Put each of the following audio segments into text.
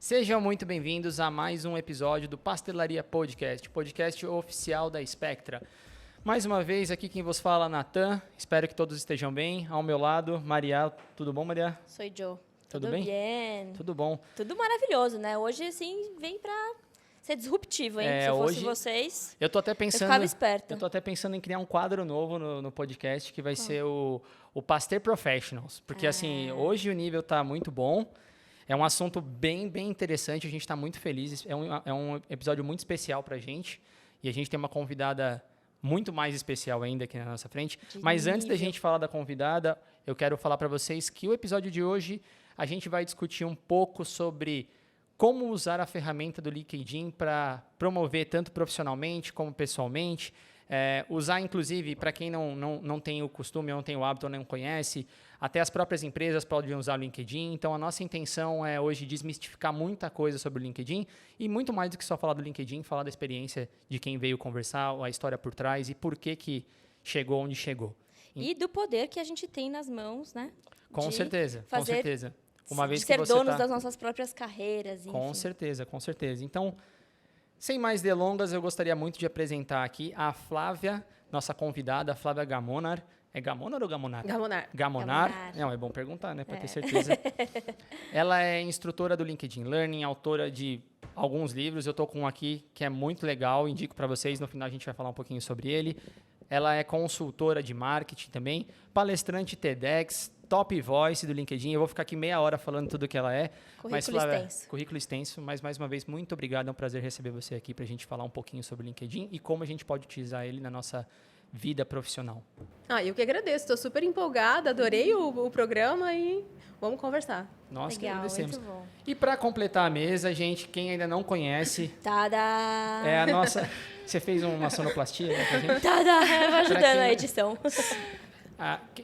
Sejam muito bem-vindos a mais um episódio do Pastelaria Podcast, podcast oficial da Spectra. Mais uma vez, aqui quem vos fala, Natan. Espero que todos estejam bem. Ao meu lado, Maria. Tudo bom, Maria? Sou Joe. Tudo bem? Tudo bom. Tudo maravilhoso, né? Hoje, assim, vem pra ser disruptivo, hein? Se fosse vocês, eu tô até pensando, eu ficava esperta. Eu tô até pensando em criar um quadro novo no podcast, que vai ser o Paster Professionals. Porque, assim, hoje o nível tá muito bom. É um assunto bem interessante, a gente está muito feliz. É um episódio muito especial para a gente. E a gente tem uma convidada muito mais especial ainda aqui na nossa frente. Mas antes da gente falar da convidada, eu quero falar para vocês que o episódio de hoje a gente vai discutir um pouco sobre como usar a ferramenta do LinkedIn para promover tanto profissionalmente como pessoalmente. Usar, inclusive, para quem não tem o costume, não tem o hábito, ou não conhece, até as próprias empresas podem usar o LinkedIn. Então, a nossa intenção é hoje desmistificar muita coisa sobre o LinkedIn e muito mais do que só falar do LinkedIn, falar da experiência de quem veio conversar, a história por trás e por que chegou onde chegou. E do poder que a gente tem nas mãos, né? Com certeza, com certeza. Uma vez de ser donos das nossas próprias carreiras. Enfim. Com certeza, com certeza. Então, sem mais delongas, eu gostaria muito de apresentar aqui a Flávia, nossa convidada, a Flávia Gamonar. É Gamonar ou Gamonar? Gamonar. Não, é bom perguntar, né? Para ter certeza. Ela é instrutora do LinkedIn Learning, autora de alguns livros. Eu estou com um aqui que é muito legal, indico para vocês. No final a gente vai falar um pouquinho sobre ele. Ela é consultora de marketing também, palestrante TEDx, top voice do LinkedIn. Eu vou ficar aqui meia hora falando tudo o que ela é. Currículo extenso. Mas, mais uma vez, muito obrigado. É um prazer receber você aqui para a gente falar um pouquinho sobre o LinkedIn e como a gente pode utilizar ele na nossa vida profissional. Eu que agradeço. Estou super empolgada. Adorei o programa e vamos conversar. Nós Legal, que agradecemos. muito bom. E para completar a mesa, gente, quem ainda não conhece... Tada! É a nossa... Você fez uma sonoplastia, né, pra gente? Tada! Eu vou ajudando a edição.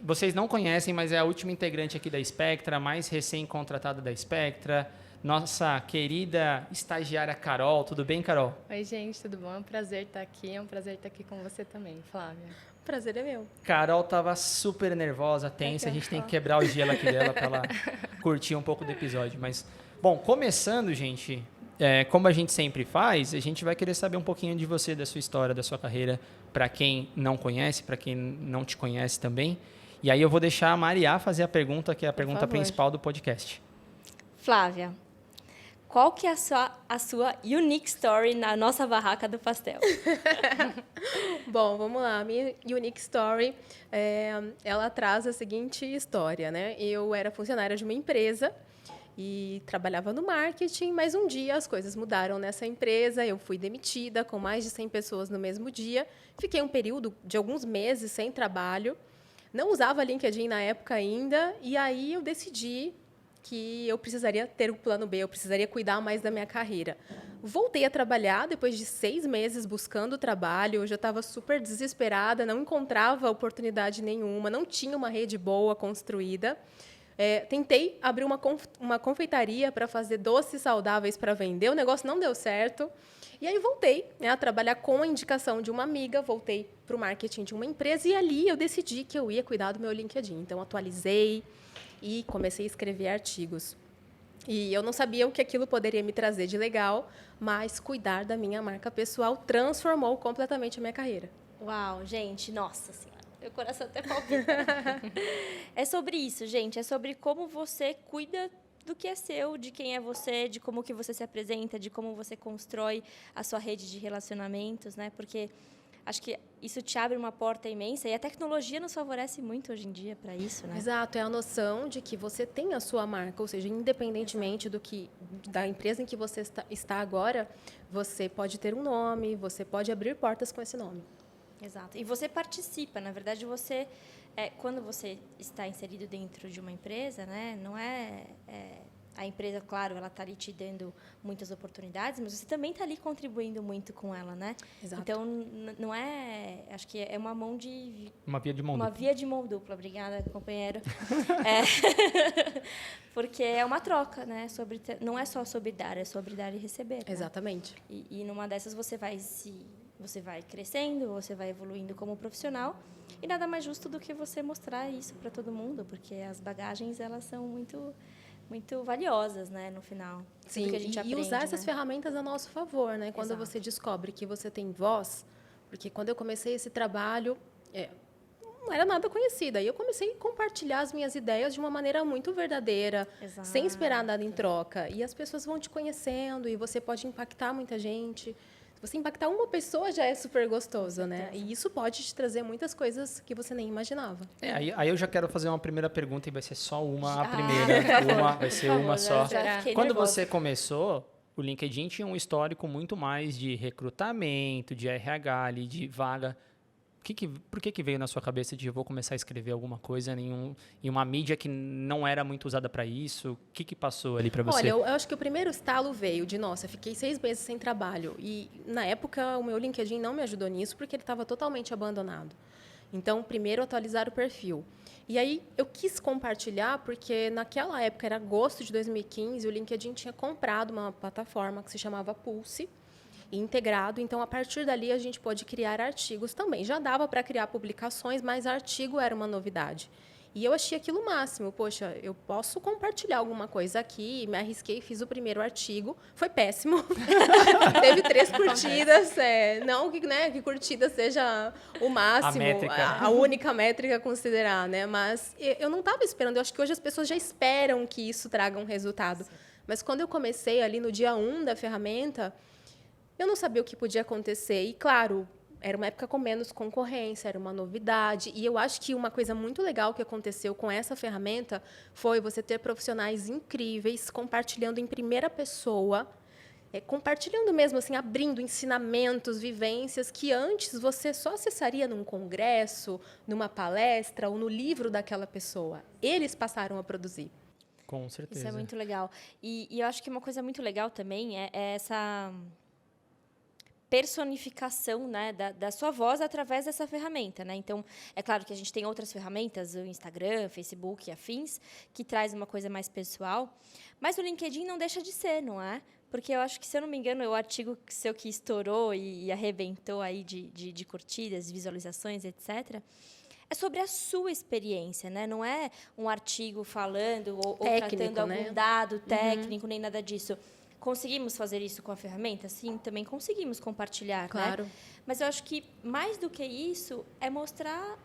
Vocês não conhecem, mas é a última integrante aqui da Spectra, a mais recém-contratada da Spectra, nossa querida estagiária Carol. Tudo bem, Carol? Oi, gente, tudo bom? É um prazer estar aqui. É um prazer estar aqui com você também, Flávia. O prazer é meu. Carol estava super nervosa, tensa. A gente tem que quebrar o gelo aqui dela para ela curtir um pouco do episódio. Mas, bom, começando, gente, como a gente sempre faz, a gente vai querer saber um pouquinho de você, da sua história, da sua carreira, para quem não conhece, para quem não te conhece também. E aí eu vou deixar a Maria fazer a pergunta, que é a pergunta principal do podcast. Flávia, qual que é a sua unique story na nossa barraca do pastel? Bom, vamos lá. A minha unique story, ela traz a seguinte história, né? Eu era funcionária de uma empresa e trabalhava no marketing, mas um dia as coisas mudaram nessa empresa, eu fui demitida com mais de 100 pessoas no mesmo dia, fiquei um período de alguns meses sem trabalho, não usava LinkedIn na época ainda, e aí eu decidi que eu precisaria ter um plano B, eu precisaria cuidar mais da minha carreira. Voltei a trabalhar depois de 6 meses buscando trabalho, eu já estava super desesperada, não encontrava oportunidade nenhuma, não tinha uma rede boa construída. Tentei abrir uma confeitaria para fazer doces saudáveis para vender, o negócio não deu certo. E aí voltei a trabalhar com a indicação de uma amiga, voltei para o marketing de uma empresa e ali eu decidi que eu ia cuidar do meu LinkedIn. Então, atualizei e comecei a escrever artigos. E eu não sabia o que aquilo poderia me trazer de legal, mas cuidar da minha marca pessoal transformou completamente a minha carreira. Uau, gente, nossa senhora. Meu coração até palpita. É sobre isso, gente. É sobre como você cuida do que é seu, de quem é você, de como que você se apresenta, de como você constrói a sua rede de relacionamentos, né? Porque acho que isso te abre uma porta imensa e a tecnologia nos favorece muito hoje em dia para isso, né? Exato, é a noção de que você tem a sua marca, ou seja, independentemente da empresa em que você está agora, você pode ter um nome, você pode abrir portas com esse nome. Exato. E você participa, na verdade, quando você está inserido dentro de uma empresa, né, não a empresa, claro, ela está ali te dando muitas oportunidades, mas você também está ali contribuindo muito com ela, né? Exato. Então, não acho que é uma mão de... Uma via de mão dupla. Uma via de mão dupla, obrigada, companheiro. Porque é uma troca, né? Não é só sobre dar, é sobre dar e receber. Né? Exatamente. E numa dessas você vai crescendo, você vai evoluindo como profissional e nada mais justo do que você mostrar isso para todo mundo, porque as bagagens elas são muito muito valiosas, né, no final. Sim, Tudo que a gente e aprende, usar essas né? ferramentas a nosso favor, né? Quando Exato. você descobre que você tem voz, porque quando eu comecei esse trabalho, não era nada conhecida. E eu comecei a compartilhar as minhas ideias de uma maneira muito verdadeira, Exato. sem esperar nada em troca. E as pessoas vão te conhecendo e você pode impactar muita gente. Se você impactar uma pessoa, já é super gostoso, né? E isso pode te trazer muitas coisas que você nem imaginava. Aí eu já quero fazer uma primeira pergunta e vai ser só uma, a Ah, primeira. Vai ser Por favor, uma só. já fiquei Quando nervosa. você começou, o LinkedIn tinha um histórico muito mais de recrutamento, de RH, ali, de vaga. Por que veio na sua cabeça de eu vou começar a escrever alguma coisa em uma mídia que não era muito usada para isso? O que passou ali para você? Olha, eu acho que o primeiro estalo veio de, nossa, fiquei 6 meses sem trabalho. E, na época, o meu LinkedIn não me ajudou nisso, porque ele estava totalmente abandonado. Então, primeiro, atualizar o perfil. E aí, eu quis compartilhar, porque naquela época, era agosto de 2015, o LinkedIn tinha comprado uma plataforma que se chamava Pulse, integrado. Então, a partir dali, a gente pôde criar artigos também. Já dava para criar publicações, mas artigo era uma novidade. E eu achei aquilo o máximo. Poxa, eu posso compartilhar alguma coisa aqui. Me arrisquei, fiz o primeiro artigo. Foi péssimo. Teve 3 curtidas. Não que, né, que curtida seja o máximo, a única métrica a considerar, né? Mas eu não estava esperando. Eu acho que hoje as pessoas já esperam que isso traga um resultado. Sim. Mas quando eu comecei ali no dia 1 da ferramenta, eu não sabia o que podia acontecer. E, claro, era uma época com menos concorrência, era uma novidade. E eu acho que uma coisa muito legal que aconteceu com essa ferramenta foi você ter profissionais incríveis compartilhando em primeira pessoa, compartilhando mesmo, assim, abrindo ensinamentos, vivências que antes você só acessaria num congresso, numa palestra ou no livro daquela pessoa. Eles passaram a produzir. Com certeza. Isso é muito legal. E eu acho que uma coisa muito legal também é essa personificação, né, da sua voz através dessa ferramenta, né? Então, é claro que a gente tem outras ferramentas, o Instagram, Facebook e afins, que traz uma coisa mais pessoal, mas o LinkedIn não deixa de ser, não é? Porque eu acho que, se eu não me engano, o artigo seu que estourou e arrebentou aí de curtidas, visualizações, etc., é sobre a sua experiência, né? Não é um artigo falando ou tratando algum dado técnico, nem nada disso. Conseguimos fazer isso com a ferramenta? Sim, também conseguimos compartilhar, claro, né? Mas eu acho que, mais do que isso, é mostrar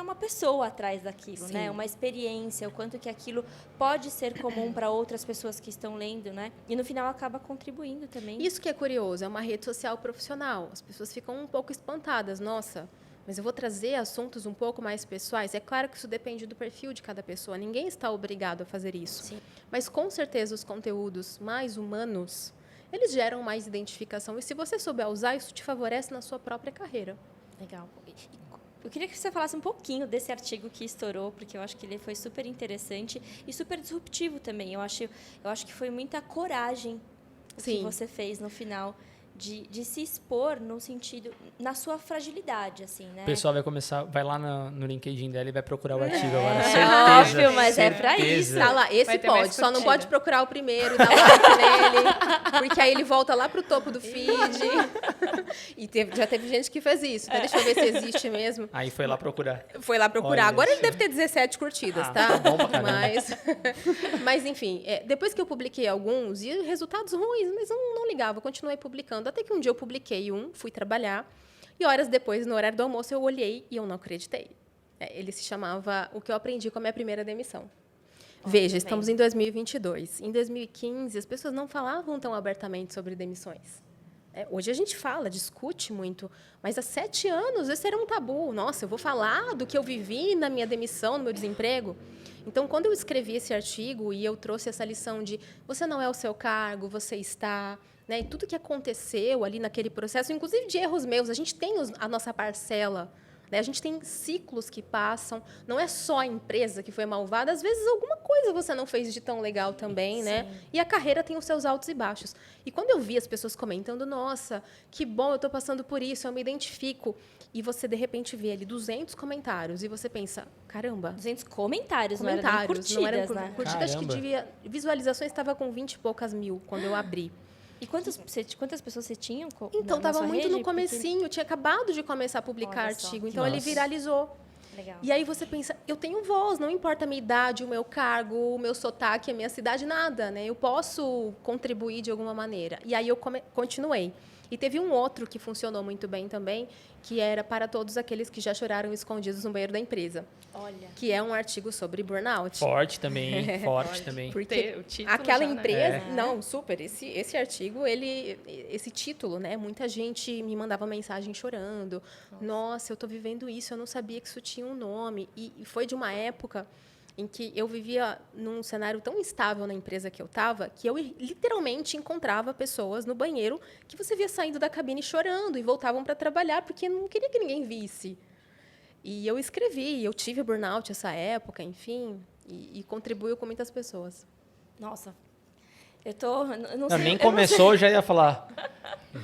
uma pessoa atrás daquilo, né? Uma experiência, o quanto que aquilo pode ser comum para outras pessoas que estão lendo, né? E, no final, acaba contribuindo também. Isso que é curioso, é uma rede social profissional. As pessoas ficam um pouco espantadas. Nossa, mas eu vou trazer assuntos um pouco mais pessoais. É claro que isso depende do perfil de cada pessoa. Ninguém está obrigado a fazer isso. Sim. Mas, com certeza, os conteúdos mais humanos, eles geram mais identificação. E, se você souber usar, isso te favorece na sua própria carreira. Legal. Eu queria que você falasse um pouquinho desse artigo que estourou, porque eu acho que ele foi super interessante e super disruptivo também. Eu acho que foi muita coragem o que você fez no final. De se expor no sentido, na sua fragilidade, assim, né? O pessoal vai lá no LinkedIn dela e vai procurar o artigo agora. Certeza. Óbvio, mas certeza. É pra isso. Tá lá, esse pode, só não pode procurar o primeiro e dar like nele, porque aí ele volta lá pro topo do feed. E já teve gente que fez isso, então deixa eu ver se existe mesmo. Aí foi lá procurar. Foi lá procurar. Olha, agora ele deve ter 17 curtidas, tá? Bom pra caramba. Mas enfim, depois que eu publiquei alguns, e resultados ruins, mas eu não ligava, eu continuei publicando. Até que um dia eu publiquei fui trabalhar, e horas depois, no horário do almoço, eu olhei e eu não acreditei. Ele se chamava O que eu aprendi com a minha primeira demissão. Veja, estamos em 2022. Em 2015, as pessoas não falavam tão abertamente sobre demissões. Hoje a gente fala, discute muito, mas há 7 anos esse era um tabu. Nossa, eu vou falar do que eu vivi na minha demissão, no meu desemprego. Então, quando eu escrevi esse artigo e eu trouxe essa lição de você não é o seu cargo, você está... Né, e tudo que aconteceu ali naquele processo, inclusive de erros meus, a gente tem a nossa parcela. Né? A gente tem ciclos que passam. Não é só a empresa que foi malvada. Às vezes, alguma coisa você não fez de tão legal também, né? E a carreira tem os seus altos e baixos. E quando eu vi as pessoas comentando, nossa, que bom, eu estou passando por isso, eu me identifico. E você, de repente, vê ali 200 comentários e você pensa, caramba... 200 comentários, não eram curtidas, né? Curtidas, acho que visualizações estava com 20 e poucas mil quando eu abri. E quantas pessoas você tinha? Então, estava muito no comecinho. Eu tinha acabado de começar a publicar artigo. Então, ele viralizou. Legal. E aí você pensa, eu tenho voz, não importa a minha idade, o meu cargo, o meu sotaque, a minha cidade, nada, né? Eu posso contribuir de alguma maneira. E aí eu continuei. E teve um outro que funcionou muito bem também, que era para todos aqueles que já choraram escondidos no banheiro da empresa, Olha. que é um artigo sobre burnout. Forte também, hein? Forte também. Porque O título aquela já, né? empresa, não, super. Esse artigo, esse título, né? Muita gente me mandava mensagem chorando. Nossa, eu estou vivendo isso. Eu não sabia que isso tinha um nome. E foi de uma época em que eu vivia num cenário tão instável na empresa que eu estava, que eu literalmente encontrava pessoas no banheiro que você via saindo da cabine chorando e voltavam para trabalhar porque não queria que ninguém visse. E eu escrevi, eu tive burnout essa época, enfim, e contribuiu com muitas pessoas. Nossa. Eu não Não, sei. nem eu começou, já ia falar.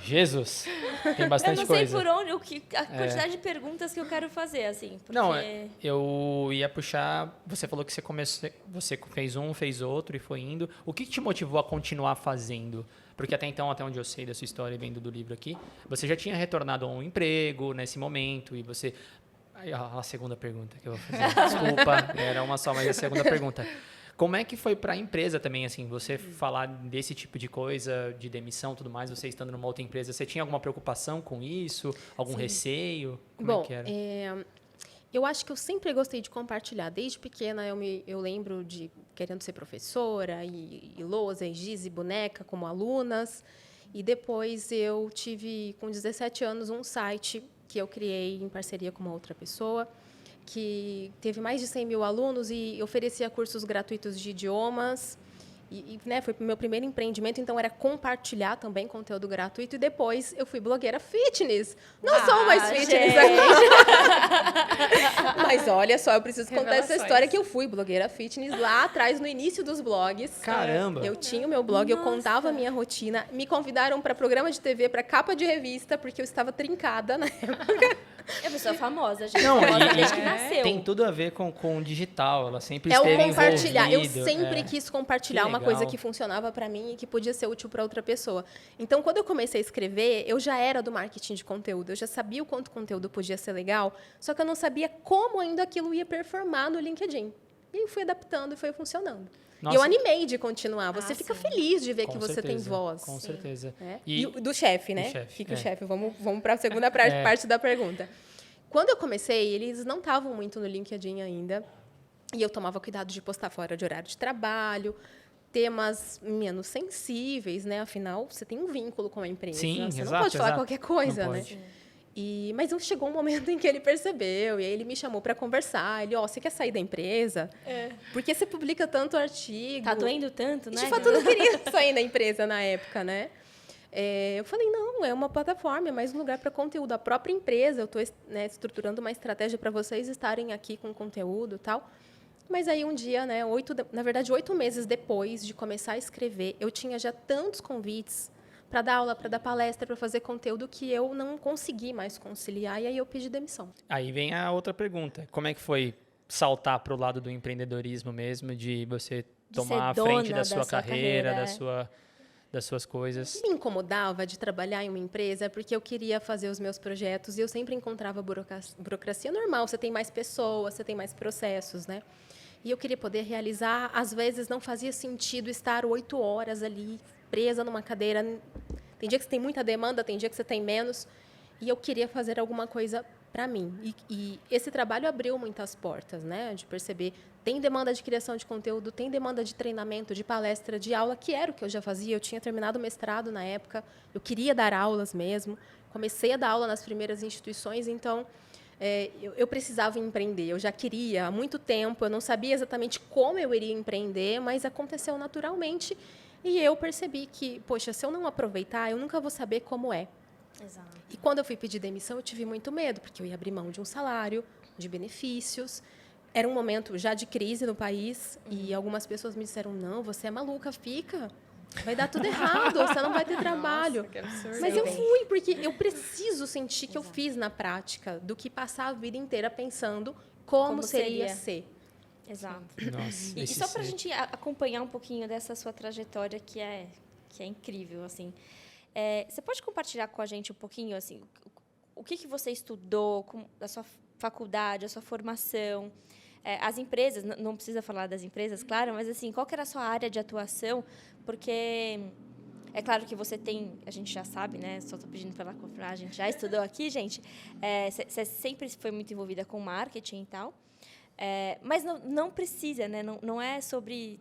Jesus, tem Eu bastante não sei coisa. por onde, a quantidade de perguntas que eu quero fazer, assim. Porque... Não, eu ia puxar. Você falou que você fez um, fez outro e foi indo. O que te motivou a continuar fazendo? Porque até então, até onde eu sei da sua história, vendo do livro aqui, você já tinha retornado a um emprego nesse momento e você. Aí, a segunda pergunta que eu vou fazer. Desculpa, era uma só, mas a segunda pergunta. Como é que foi para a empresa também, assim, você falar desse tipo de coisa, de demissão e tudo mais, você estando numa outra empresa, você tinha alguma preocupação com isso? Algum receio? Como Bom, é que era? eu acho que eu sempre gostei de compartilhar. Desde pequena, eu lembro de querendo ser professora, e lousa, e giz, e boneca, como alunas. E depois eu tive, com 17 anos, um site que eu criei em parceria com uma outra pessoa, que teve mais de 100 mil alunos e oferecia cursos gratuitos de idiomas. Né, foi o meu primeiro empreendimento, então era compartilhar também conteúdo gratuito. E depois eu fui blogueira fitness. Não sou mais fitness agora. Mas olha só, eu preciso contar essa história que eu fui blogueira fitness lá atrás, no início dos blogs. Caramba! Eu tinha o meu blog, eu contava a minha rotina. Me convidaram para programa de TV, para capa de revista, porque eu estava trincada na época. É uma pessoa famosa, gente. Não, Famosa desde que nasceu. Tem tudo a ver com o digital. Ela sempre É o esteve compartilhar. Eu envolvido, sempre quis compartilhar Que uma legal. coisa que funcionava para mim e que podia ser útil para outra pessoa. Então, quando eu comecei a escrever, eu já era do marketing de conteúdo. Eu já sabia o quanto o conteúdo podia ser legal, só que eu não sabia como ainda aquilo ia performar no LinkedIn. E eu fui adaptando e foi funcionando. Nossa. E eu animei de continuar. Você fica sim. feliz de ver Com que você tem certeza, voz. Com certeza. Né? E- E do chefe, né? Do chefe, Fica é. o chefe. Vamos para a segunda parte da pergunta. Quando eu comecei, eles não estavam muito no LinkedIn ainda. E eu tomava cuidado de postar fora de horário de trabalho, temas menos sensíveis, né? Afinal, você tem um vínculo com a empresa. Sim, você não exato, pode falar exato. qualquer coisa, Não né? pode. Mas chegou um momento em que ele percebeu, e aí ele me chamou para conversar. Ele, você quer sair da empresa? Porque você publica tanto artigo. Tá doendo tanto, né? De fato, eu não queria sair da empresa na época, né? Eu falei, não, é uma plataforma, é mais um lugar para conteúdo. A própria empresa, eu estou estruturando uma estratégia para vocês estarem aqui com conteúdo e tal. Mas aí um dia, né, 8 meses depois de começar a escrever, eu tinha já tantos convites para dar aula, para dar palestra, para fazer conteúdo, que eu não consegui mais conciliar, e aí eu pedi demissão. Aí vem a outra pergunta. Como é que foi saltar para o lado do empreendedorismo mesmo, de você tomar a ser frente dona da sua carreira, carreira, das suas coisas? O que me incomodava de trabalhar em uma empresa é porque eu queria fazer os meus projetos e eu sempre encontrava burocracia normal. Você tem mais pessoas, você tem mais processos, né? E eu queria poder realizar. Às vezes não fazia sentido estar 8 horas ali, presa numa cadeira. Tem dia que você tem muita demanda, tem dia que você tem menos. E eu queria fazer alguma coisa para mim. E esse trabalho abriu muitas portas, né? De perceber, tem demanda de criação de conteúdo, tem demanda de treinamento, de palestra, de aula, que era o que eu já fazia. Eu tinha terminado o mestrado na época, eu queria dar aulas mesmo. Comecei a dar aula nas primeiras instituições, então eu precisava empreender. Eu já queria há muito tempo, eu não sabia exatamente como eu iria empreender, mas aconteceu naturalmente. E eu percebi que, poxa, se eu não aproveitar, eu nunca vou saber como é. Exato. E quando eu fui pedir demissão, eu tive muito medo, porque eu ia abrir mão de um salário, de benefícios. Era um momento já de crise no país, e algumas pessoas me disseram, não, você é maluca, fica. Vai dar tudo errado, você não vai ter trabalho. Nossa, que absurdo. Mas eu fui, porque eu preciso sentir que eu fiz na prática, do que passar a vida inteira pensando como seria ser. Exato. Nossa, E esse só para a ser. gente acompanhar um pouquinho dessa sua trajetória, que é incrível, assim. Você pode compartilhar com a gente um pouquinho, assim, o que você estudou, da sua faculdade, a sua formação. As empresas, não precisa falar das empresas, claro, mas assim, qual que era a sua área de atuação? Porque é claro que você tem, a gente já sabe, né? Só estou pedindo para ela confirmar, a gente já estudou aqui, gente. Você sempre foi muito envolvida com marketing e tal. Mas não precisa, né? Não é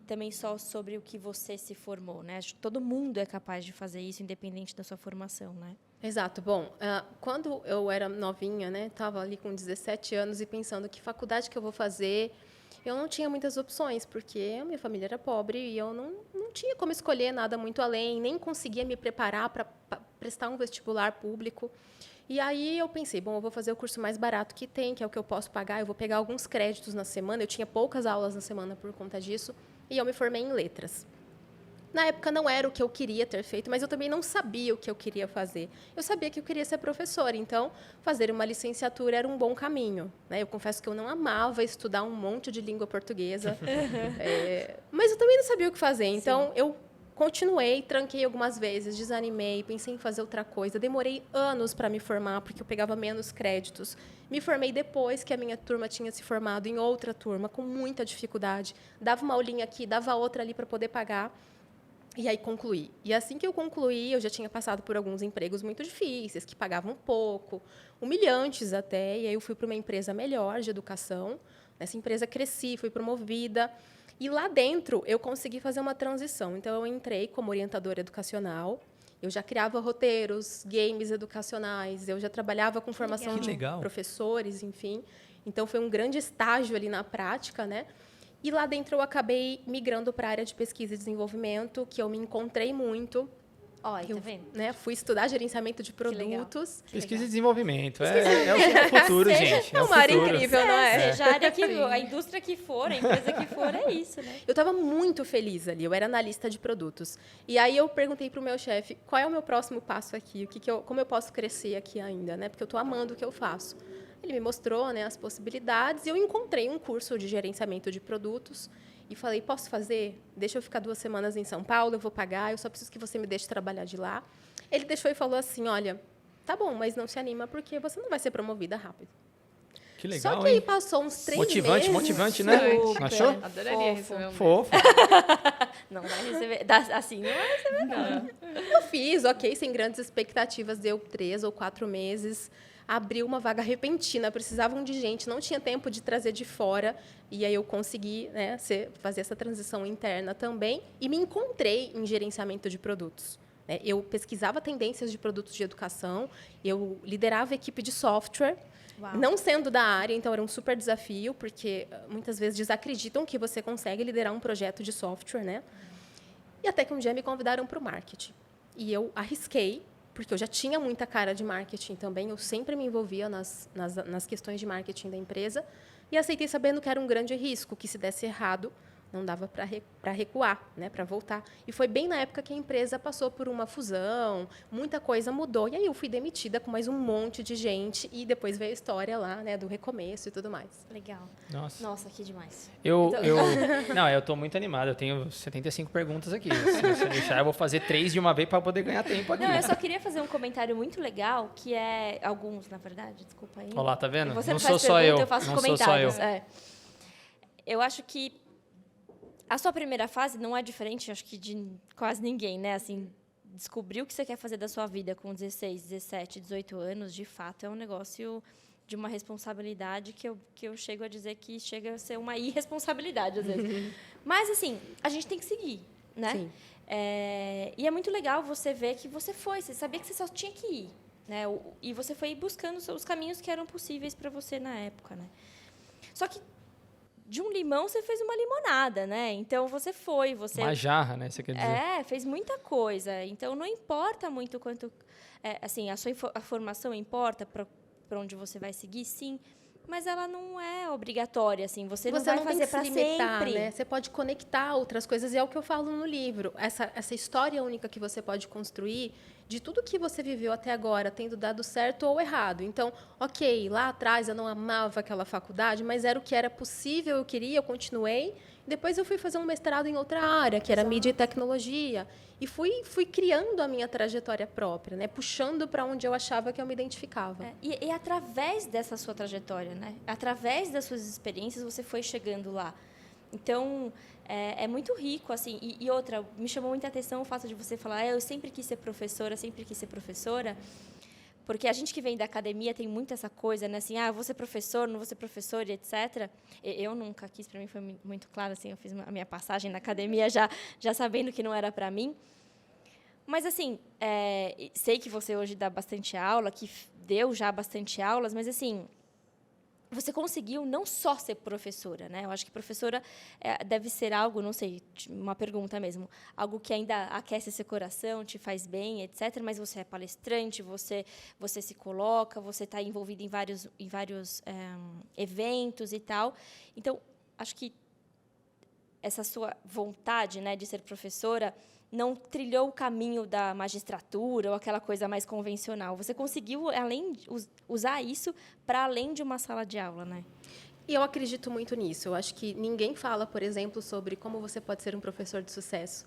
também só sobre o que você se formou, né? Acho que todo mundo é capaz de fazer isso, independente da sua formação, né? Exato. Bom, quando eu era novinha, né, estava ali com 17 anos e pensando que faculdade que eu vou fazer, eu não tinha muitas opções, porque a minha família era pobre e eu não tinha como escolher nada muito além, nem conseguia me preparar para prestar um vestibular público. E aí eu pensei, bom, eu vou fazer o curso mais barato que tem, que é o que eu posso pagar, eu vou pegar alguns créditos na semana, eu tinha poucas aulas na semana por conta disso, e eu me formei em letras. Na época não era o que eu queria ter feito, mas eu também não sabia o que eu queria fazer. Eu sabia que eu queria ser professora, então fazer uma licenciatura era um bom caminho, né? Eu confesso que eu não amava estudar um monte de língua portuguesa, mas eu também não sabia o que fazer. Então eu continuei, tranquei algumas vezes, desanimei, pensei em fazer outra coisa. Demorei anos para me formar, porque eu pegava menos créditos. Me formei depois que a minha turma tinha se formado em outra turma, com muita dificuldade. Dava uma aulinha aqui, dava outra ali para poder pagar. E aí concluí. E assim que eu concluí, eu já tinha passado por alguns empregos muito difíceis, que pagavam pouco, humilhantes até. E aí eu fui para uma empresa melhor de educação. Nessa empresa cresci, fui promovida. E lá dentro eu consegui fazer uma transição. Então eu entrei como orientadora educacional. Eu já criava roteiros, games educacionais. Eu já trabalhava com formação de professores, enfim. Então foi um grande estágio ali na prática, né? E lá dentro eu acabei migrando para a área de pesquisa e desenvolvimento, que eu me encontrei muito. Olha, tá vendo? Né, fui estudar gerenciamento de produtos. Pesquisa e desenvolvimento. É o futuro, gente. É uma área incrível, não é? Seja a indústria que for, a empresa que for, é isso, né? Eu estava muito feliz ali, eu era analista de produtos. E aí eu perguntei para o meu chefe, qual é o meu próximo passo aqui? Como eu posso crescer aqui ainda, né? Porque eu estou amando o que eu faço. Ele me mostrou, né, as possibilidades e eu encontrei um curso de gerenciamento de produtos e falei, posso fazer? Deixa eu ficar 2 semanas em São Paulo, eu vou pagar, eu só preciso que você me deixe trabalhar de lá. Ele deixou e falou assim, olha, tá bom, mas não se anima porque você não vai ser promovida rápido. Que legal, Só que aí passou uns 3 meses. Motivante, né? Não achou? Adoraria receber um Fofo. Não vai receber, assim não vai receber, não. Eu fiz, ok, sem grandes expectativas, deu 3 ou 4 meses. Abriu uma vaga repentina, precisavam de gente, não tinha tempo de trazer de fora, e aí eu consegui, né, fazer essa transição interna também, e me encontrei em gerenciamento de produtos. Eu pesquisava tendências de produtos de educação, eu liderava a equipe de software, Uau. não sendo da área, então era um super desafio, porque muitas vezes desacreditam que você consegue liderar um projeto de software, né? E até que um dia me convidaram para o marketing, e eu arrisquei, porque eu já tinha muita cara de marketing também, eu sempre me envolvia nas questões de marketing da empresa, e aceitei sabendo que era um grande risco, que se desse errado, não dava para recuar, né, para voltar. E foi bem na época que a empresa passou por uma fusão, muita coisa mudou, e aí eu fui demitida com mais um monte de gente, e depois veio a história lá, né, do recomeço e tudo mais. Legal. Nossa, que demais. Eu tô muito animado. Eu tenho 75 perguntas aqui. Se você deixar, eu vou fazer 3 de uma vez para poder ganhar tempo aqui. Não, eu só queria fazer um comentário muito legal, que é... Alguns, na verdade, desculpa aí. Olha lá, tá vendo? Você não faz sou só eu. Eu faço não comentários. sou só eu. Eu acho que a sua primeira fase não é diferente, acho que de quase ninguém, né? Assim, descobrir o que você quer fazer da sua vida com 16, 17, 18 anos, de fato, é um negócio de uma responsabilidade que eu chego a dizer que chega a ser uma irresponsabilidade, às vezes. Mas, assim, a gente tem que seguir, né? Sim. E é muito legal você ver que você sabia que você só tinha que ir, né? E você foi buscando os caminhos que eram possíveis para você na época, né? Só que de um limão você fez uma limonada, né? Então você Uma jarra, né? Você quer dizer? Fez muita coisa. Então não importa muito quanto, assim, a formação importa para onde você vai seguir, sim. Mas ela não é obrigatória, assim. Você não vai fazer para sempre. Né? Você pode conectar outras coisas, e é o que eu falo no livro. Essa história única que você pode construir de tudo que você viveu até agora, tendo dado certo ou errado. Então, ok, lá atrás eu não amava aquela faculdade, mas era o que era possível, eu queria, eu continuei. Depois eu fui fazer um mestrado em outra área, que era mídia e tecnologia. E fui criando a minha trajetória própria, né? Puxando para onde eu achava que eu me identificava. E através dessa sua trajetória, né? Através das suas experiências, você foi chegando lá. Então, é muito rico, assim. E outra, me chamou muita atenção o fato de você falar, eu sempre quis ser professora, sempre quis ser professora. Porque a gente que vem da academia tem muito essa coisa, né? Assim, vou ser professor, não vou ser professor, e etc. Eu nunca quis, para mim foi muito claro, assim, eu fiz a minha passagem na academia já sabendo que não era para mim. Mas, assim, sei que você hoje dá bastante aula, que deu já bastante aulas, mas, assim, você conseguiu não só ser professora, né? Eu acho que professora deve ser algo, não sei, uma pergunta mesmo, algo que ainda aquece seu coração, te faz bem, etc. Mas você é palestrante, você se coloca, você está envolvido em vários eventos e tal. Então, acho que essa sua vontade, né, de ser professora não trilhou o caminho da magistratura ou aquela coisa mais convencional. Você conseguiu usar isso para além de uma sala de aula, né? E eu acredito muito nisso. Eu acho que ninguém fala, por exemplo, sobre como você pode ser um professor de sucesso.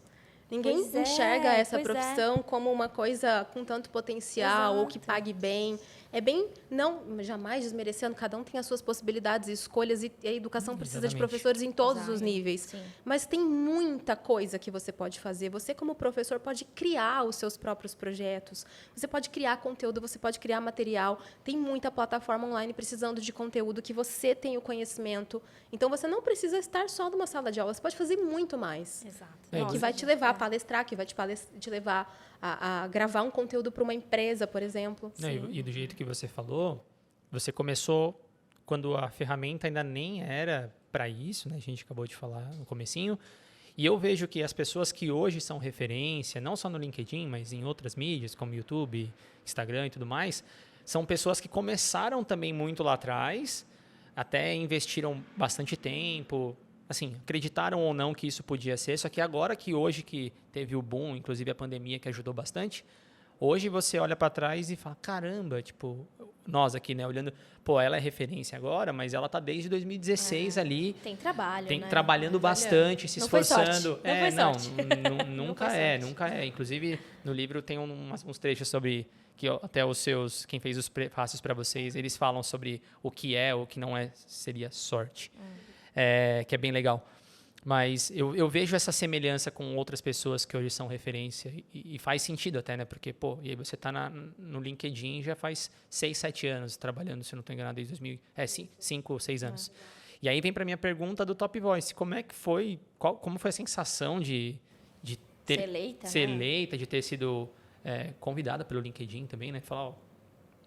Ninguém enxerga essa profissão como uma coisa com tanto potencial ou que pague bem. É bem, não, jamais desmerecendo, cada um tem as suas possibilidades e escolhas, e a educação precisa de professores em todos os níveis. Sim. Mas tem muita coisa que você pode fazer. Você, como professor, pode criar os seus próprios projetos, você pode criar conteúdo, você pode criar material. Tem muita plataforma online precisando de conteúdo que você tem o conhecimento. Então, você não precisa estar só numa sala de aula, você pode fazer muito mais. Exato. Que vai te levar a palestrar, que vai te levar a gravar um conteúdo para uma empresa, por exemplo. Não, e do jeito que você falou, você começou quando a ferramenta ainda nem era para isso, né? A gente acabou de falar no comecinho. E eu vejo que as pessoas que hoje são referência, não só no LinkedIn, mas em outras mídias, como YouTube, Instagram e tudo mais, são pessoas que começaram também muito lá atrás, até investiram bastante tempo, assim, acreditaram ou não que isso podia ser, só que agora que hoje que teve o boom, inclusive a pandemia que ajudou bastante, hoje você olha para trás e fala, caramba, tipo, nós aqui, né, olhando, pô, ela é referência agora, mas ela tá desde 2016 ali. Tem trabalho, né? Trabalhando bastante, se esforçando. Nunca é. Inclusive, no livro tem uns trechos sobre que até quem fez os prefácios para vocês, eles falam sobre o que não é, seria sorte. Que é bem legal. Mas eu vejo essa semelhança com outras pessoas que hoje são referência e faz sentido até, né? Porque, pô, e aí você está no LinkedIn já faz 6, 7 anos trabalhando, se eu não estou enganado, desde 2000, 5 ou 6 anos. E aí vem para minha pergunta do Top Voice. Como é que foi, como foi a sensação de ser eleita, de ter sido convidada pelo LinkedIn também, né? Falar, ó,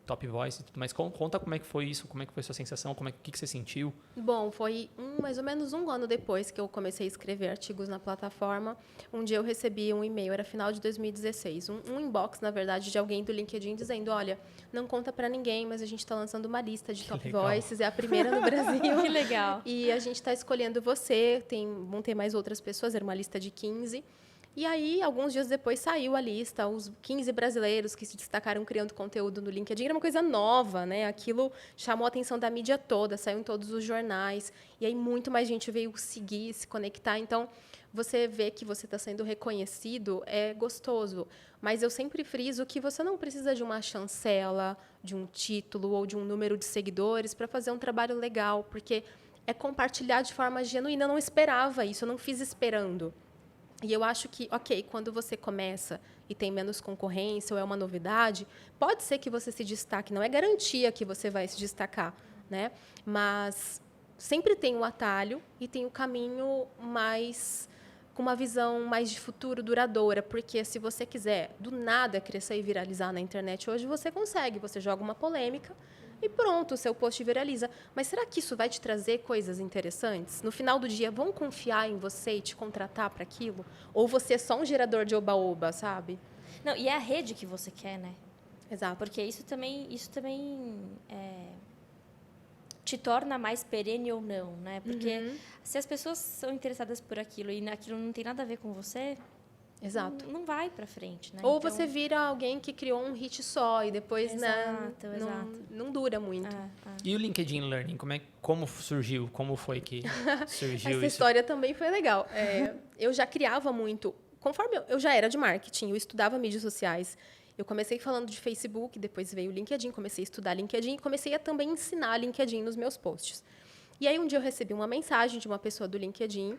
Top Voice e tudo mais. Conta como é que foi isso, como é que foi a sua sensação, o que você sentiu? Bom, foi mais ou menos um ano depois que eu comecei a escrever artigos na plataforma. Um dia eu recebi um e-mail, era final de 2016, um inbox, na verdade, de alguém do LinkedIn dizendo, olha, não conta para ninguém, mas a gente está lançando uma lista de Top Voices, é a primeira no Brasil. Que legal. E a gente está escolhendo você, vão ter mais outras pessoas, era uma lista de 15. E aí, alguns dias depois, saiu a lista, os 15 brasileiros que se destacaram criando conteúdo no LinkedIn. Era uma coisa nova, né? Aquilo chamou a atenção da mídia toda, saiu em todos os jornais. E aí, muito mais gente veio seguir, se conectar. Então, você vê que você está sendo reconhecido, é gostoso. Mas eu sempre friso que você não precisa de uma chancela, de um título ou de um número de seguidores para fazer um trabalho legal, porque é compartilhar de forma genuína. Eu não esperava isso, eu não fiz esperando. E eu acho que, ok, quando você começa e tem menos concorrência ou é uma novidade, pode ser que você se destaque, não é garantia que você vai se destacar, né? Mas sempre tem um atalho e tem um caminho mais com uma visão mais de futuro duradoura, porque se você quiser do nada crescer e viralizar na internet hoje, você consegue, você joga uma polêmica e pronto, o seu post viraliza. Mas será que isso vai te trazer coisas interessantes? No final do dia, vão confiar em você e te contratar para aquilo? Ou você é só um gerador de oba-oba, sabe? Não, e é a rede que você quer, né? Exato. Porque isso também te torna mais perene ou não, né? Porque se as pessoas são interessadas por aquilo e aquilo não tem nada a ver com você, Exato. não vai pra frente, né? Ou Então, você vira alguém que criou um hit só e depois Exato. não dura muito. E o LinkedIn Learning, como surgiu? Como foi que surgiu Essa isso? história também foi legal. Eu já criava muito. Conforme eu já era de marketing, eu estudava mídias sociais. Eu comecei falando de Facebook, depois veio o LinkedIn, comecei a estudar LinkedIn e comecei a também ensinar LinkedIn nos meus posts. E aí um dia eu recebi uma mensagem de uma pessoa do LinkedIn,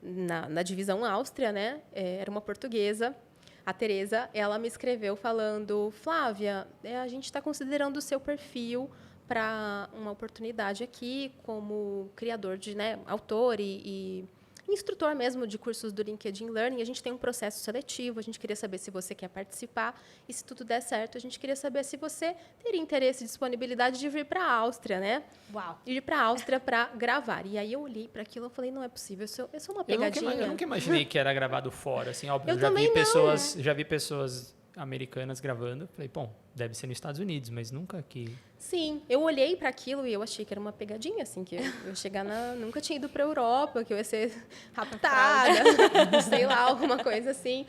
na divisão Áustria, né? Era uma portuguesa, a Tereza. Ela me escreveu falando: Flávia, a gente está considerando o seu perfil para uma oportunidade aqui como criador de, né, autor e instrutor mesmo de cursos do LinkedIn Learning. A gente tem um processo seletivo, a gente queria saber se você quer participar e se tudo der certo, a gente queria saber se você teria interesse e disponibilidade de vir para a Áustria, né? Uau! Ir para a Áustria para gravar. E aí eu olhei para aquilo e falei, não é possível, eu sou uma pegadinha. Eu nunca imaginei que era gravado fora, assim, óbvio. Eu também Já vi pessoas americanas gravando. Falei, bom, deve ser nos Estados Unidos, mas nunca aqui. Sim, eu olhei para aquilo e eu achei que era uma pegadinha, assim, que eu ia chegar nunca tinha ido para a Europa, que eu ia ser raptada, sei lá, alguma coisa assim.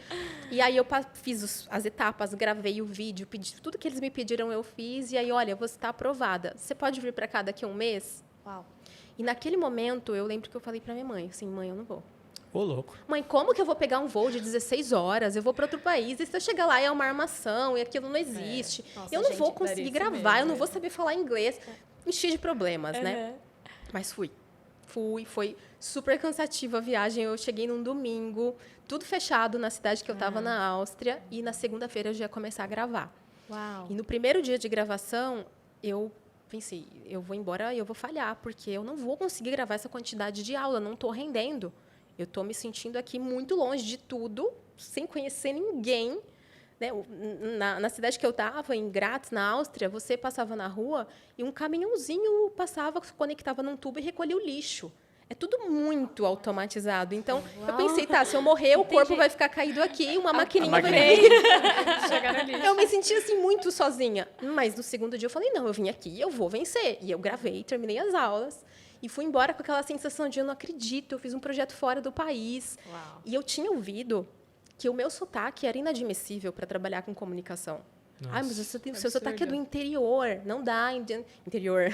E aí eu fiz as etapas, gravei o vídeo, pedi tudo que eles me pediram eu fiz, e aí, olha, você está aprovada. Você pode vir para cá daqui a um mês? Uau! E naquele momento, eu lembro que eu falei para minha mãe, assim, mãe, eu não vou. Ô, louco. Mãe, como que eu vou pegar um voo de 16 horas? Eu vou para outro país. E se eu chegar lá é uma armação e aquilo não existe. Nossa, eu não gente, vou conseguir daria isso gravar, mesmo, eu não vou né? saber falar inglês. Enchi de problemas, né? Mas fui. Foi super cansativa a viagem. Eu cheguei num domingo, tudo fechado na cidade que eu estava na Áustria. E na segunda-feira eu já ia começar a gravar. Uau! E no primeiro dia de gravação, eu pensei, eu vou embora e eu vou falhar, porque eu não vou conseguir gravar essa quantidade de aula, não estou rendendo. Eu estou me sentindo aqui muito longe de tudo, sem conhecer ninguém. Né? Na cidade que eu estava, em Graz, na Áustria, você passava na rua e um caminhãozinho passava, conectava num tubo e recolhia o lixo. É tudo muito automatizado. Então, eu pensei, tá, se eu morrer, o corpo vai ficar caído aqui, uma maquininha vai vir. Chegar no lixo. Eu me senti assim muito sozinha. Mas no segundo dia eu falei, não, eu vim aqui e eu vou vencer. E eu gravei, terminei as aulas. E fui embora com aquela sensação de eu não acredito, eu fiz um projeto fora do país. Uau. E eu tinha ouvido que o meu sotaque era inadmissível para trabalhar com comunicação. Nossa. Ai, mas o seu Absurdo. sotaque é do interior, não dá. Interior.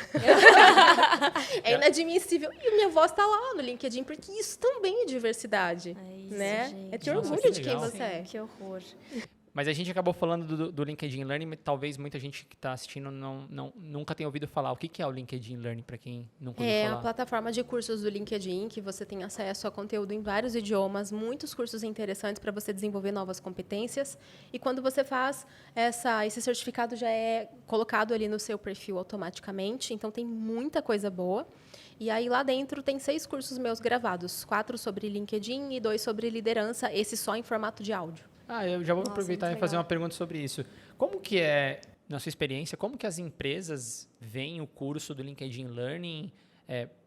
É inadmissível. E minha voz está lá no LinkedIn, porque isso também é diversidade. É isso, né? gente. É ter Nossa, orgulho que de quem legal. você é. Que horror. Mas a gente acabou falando do LinkedIn Learning, mas talvez muita gente que está assistindo nunca tenha ouvido falar. O que é o LinkedIn Learning, para quem nunca ouviu É a falar? plataforma de cursos do LinkedIn, que você tem acesso a conteúdo em vários idiomas, muitos cursos interessantes para você desenvolver novas competências. E quando você faz esse certificado, já é colocado ali no seu perfil automaticamente. Então, tem muita coisa boa. E aí, lá dentro, tem 6 cursos meus gravados. 4 sobre LinkedIn e 2 sobre liderança, esse só em formato de áudio. Eu já vou Nossa, aproveitar muito e fazer legal. uma pergunta sobre isso. Como que é, na sua experiência, como que as empresas veem o curso do LinkedIn Learning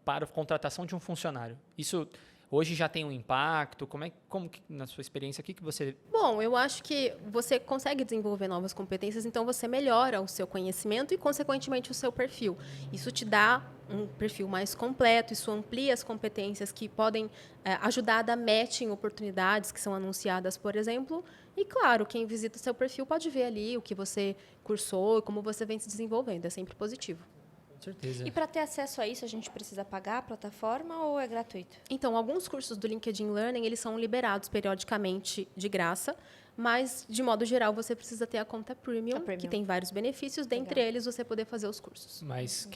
para a contratação de um funcionário? Isso hoje já tem um impacto? Como que, na sua experiência, o que você... Bom, eu acho que você consegue desenvolver novas competências, então você melhora o seu conhecimento e, consequentemente, o seu perfil. Isso te dá um perfil mais completo, isso amplia as competências que podem ajudar a dar match em oportunidades que são anunciadas, por exemplo. E, claro, quem visita o seu perfil pode ver ali o que você cursou e como você vem se desenvolvendo. É sempre positivo. Com certeza. E para ter acesso a isso, a gente precisa pagar a plataforma ou é gratuito? Então, alguns cursos do LinkedIn Learning, eles são liberados periodicamente de graça, mas, de modo geral, você precisa ter a conta Premium, que tem vários benefícios, dentre eles você poder fazer os cursos. Mas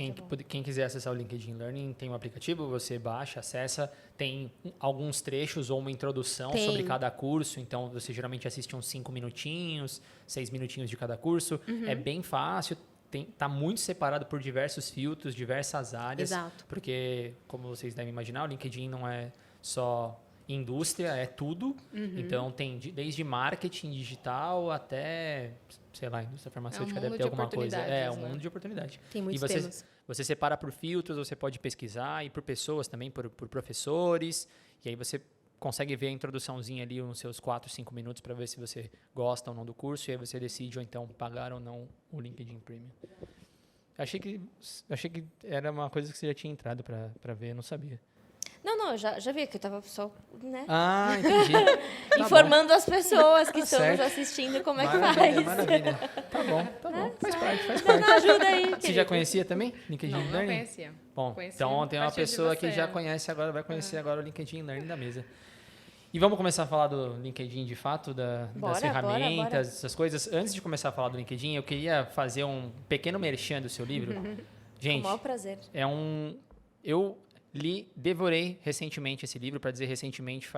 quem quiser acessar o LinkedIn Learning, tem um aplicativo, você baixa, acessa, tem alguns trechos ou uma introdução Tem. sobre cada curso, então você geralmente assiste uns 5 minutinhos, 6 minutinhos de cada curso. É bem fácil, tá muito separado por diversos filtros, diversas áreas. Exato. Porque, como vocês devem imaginar, o LinkedIn não é só indústria, é tudo. Então, tem desde marketing digital até, sei lá, indústria farmacêutica deve mundo ter de alguma coisa. É um oportunidades, né? mundo de oportunidade. Tem muitos E temas. você separa por filtros, você pode pesquisar, e por pessoas também, por professores. E aí você consegue ver a introduçãozinha ali, uns seus 4, 5 minutos, para ver se você gosta ou não do curso. E aí você decide, ou então, pagar ou não o LinkedIn Premium. Achei que era uma coisa que você já tinha entrado para ver, eu não sabia. Não, eu já vi que eu tava só, né? Ah, entendi. Tá Informando as pessoas que Tá estão nos certo. assistindo como é que Maravilha, faz. maravilha. Tá bom. Faz parte. Dando ajuda aí, Você querido. já conhecia também LinkedIn Não Learning? conhecia. Bom, Conheci então a tem uma partir de pessoa que você. já conhece agora, vai conhecer agora o LinkedIn Learning da mesa. E vamos começar a falar do LinkedIn de fato, das Bora, ferramentas, bora. essas coisas. Antes de começar a falar do LinkedIn, eu queria fazer um pequeno merchan do seu livro. Com Gente, o maior prazer. eu devorei recentemente esse livro, para dizer recentemente,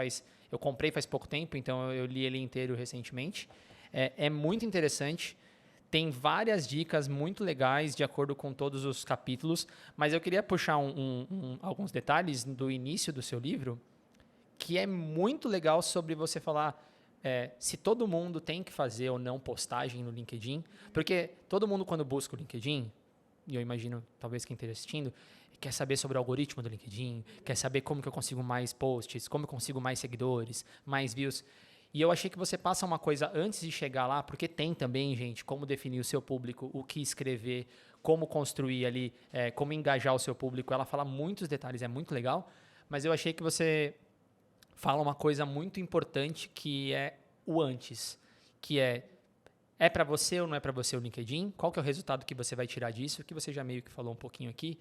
eu comprei faz pouco tempo, então eu li ele inteiro recentemente. É muito interessante, tem várias dicas muito legais de acordo com todos os capítulos, mas eu queria puxar alguns detalhes do início do seu livro, que é muito legal sobre você falar se todo mundo tem que fazer ou não postagem no LinkedIn, porque todo mundo quando busca o LinkedIn, e eu imagino talvez quem esteja assistindo, quer saber sobre o algoritmo do LinkedIn, quer saber como que eu consigo mais posts, como eu consigo mais seguidores, mais views. E eu achei que você passa uma coisa antes de chegar lá, porque tem também, gente, como definir o seu público, o que escrever, como construir ali, como engajar o seu público. Ela fala muitos detalhes, é muito legal, mas eu achei que você fala uma coisa muito importante que é o antes, que é para você ou não é para você o LinkedIn? Qual que é o resultado que você vai tirar disso? Que você já meio que falou um pouquinho aqui.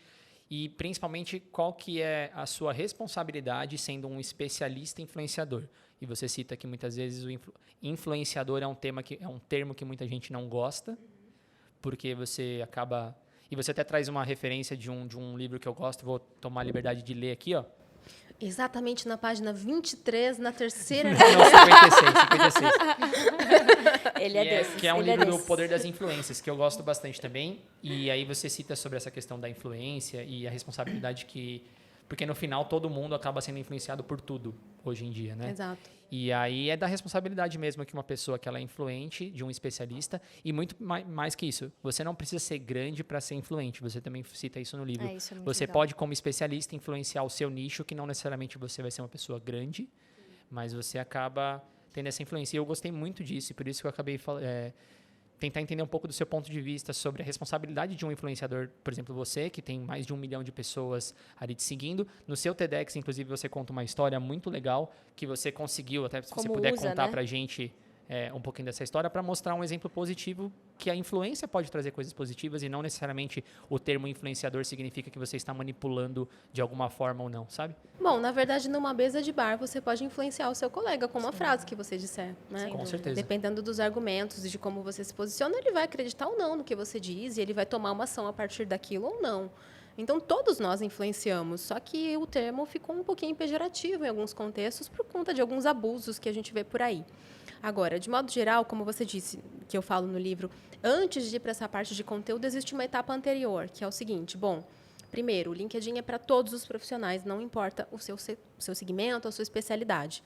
E, principalmente, qual que é a sua responsabilidade sendo um especialista influenciador? E você cita que, muitas vezes, o influenciador é um termo que muita gente não gosta, porque você acaba... E você até traz uma referência de um livro que eu gosto, vou tomar a liberdade de ler aqui, ó. Exatamente na página 23, na terceira... Não, 56. Ele é desses. Que é um ele livro do desses. Poder das Influências, que eu gosto bastante também. E aí você cita sobre essa questão da influência e a responsabilidade que... Porque no final todo mundo acaba sendo influenciado por tudo hoje em dia, né? Exato. E aí é da responsabilidade mesmo que uma pessoa que ela é influente, de um especialista, e muito mais que isso. Você não precisa ser grande para ser influente. Você também cita isso no livro. Isso é muito Você legal. pode, como especialista, influenciar o seu nicho, que não necessariamente você vai ser uma pessoa grande, mas você acaba tendo essa influência. E eu gostei muito disso, e por isso que eu acabei tentar entender um pouco do seu ponto de vista sobre a responsabilidade de um influenciador, por exemplo, você, que tem mais de 1 milhão de pessoas ali te seguindo. No seu TEDx, inclusive, você conta uma história muito legal que você conseguiu, até se você Como puder usa, contar né? pra gente um pouquinho dessa história, para mostrar um exemplo positivo, que a influência pode trazer coisas positivas e não necessariamente o termo influenciador significa que você está manipulando de alguma forma ou não, sabe? Bom, na verdade, numa mesa de bar, você pode influenciar o seu colega com uma frase que você disser, né? Com certeza. Dependendo dos argumentos e de como você se posiciona, ele vai acreditar ou não no que você diz e ele vai tomar uma ação a partir daquilo ou não. Então, todos nós influenciamos, só que o termo ficou um pouquinho pejorativo em alguns contextos por conta de alguns abusos que a gente vê por aí. Agora, de modo geral, como você disse, que eu falo no livro, antes de ir para essa parte de conteúdo, existe uma etapa anterior, que é o seguinte, primeiro, o LinkedIn é para todos os profissionais, não importa o seu segmento, a sua especialidade.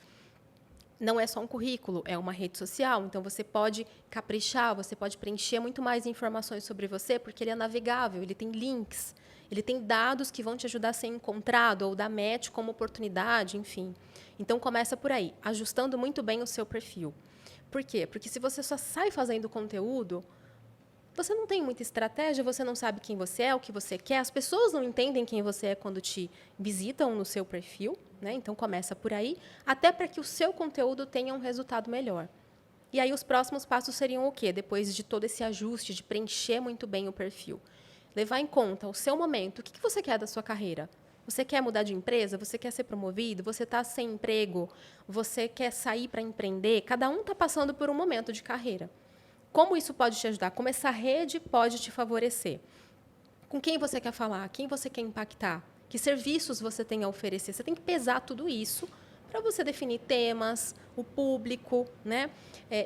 Não é só um currículo, é uma rede social, então você pode caprichar, você pode preencher muito mais informações sobre você, porque ele é navegável, ele tem links, ele tem dados que vão te ajudar a ser encontrado ou dar match como oportunidade, enfim. Então, começa por aí, ajustando muito bem o seu perfil. Por quê? Porque se você só sai fazendo conteúdo, você não tem muita estratégia, você não sabe quem você é, o que você quer, as pessoas não entendem quem você é quando te visitam no seu perfil, né? Então, começa por aí, até para que o seu conteúdo tenha um resultado melhor. E aí, os próximos passos seriam o quê? Depois de todo esse ajuste, de preencher muito bem o perfil. Levar em conta o seu momento, o que você quer da sua carreira? Você quer mudar de empresa? Você quer ser promovido? Você está sem emprego? Você quer sair para empreender? Cada um está passando por um momento de carreira. Como isso pode te ajudar? Como essa rede pode te favorecer? Com quem você quer falar? Quem você quer impactar? Que serviços você tem a oferecer? Você tem que pesar tudo isso para você definir temas, o público, né?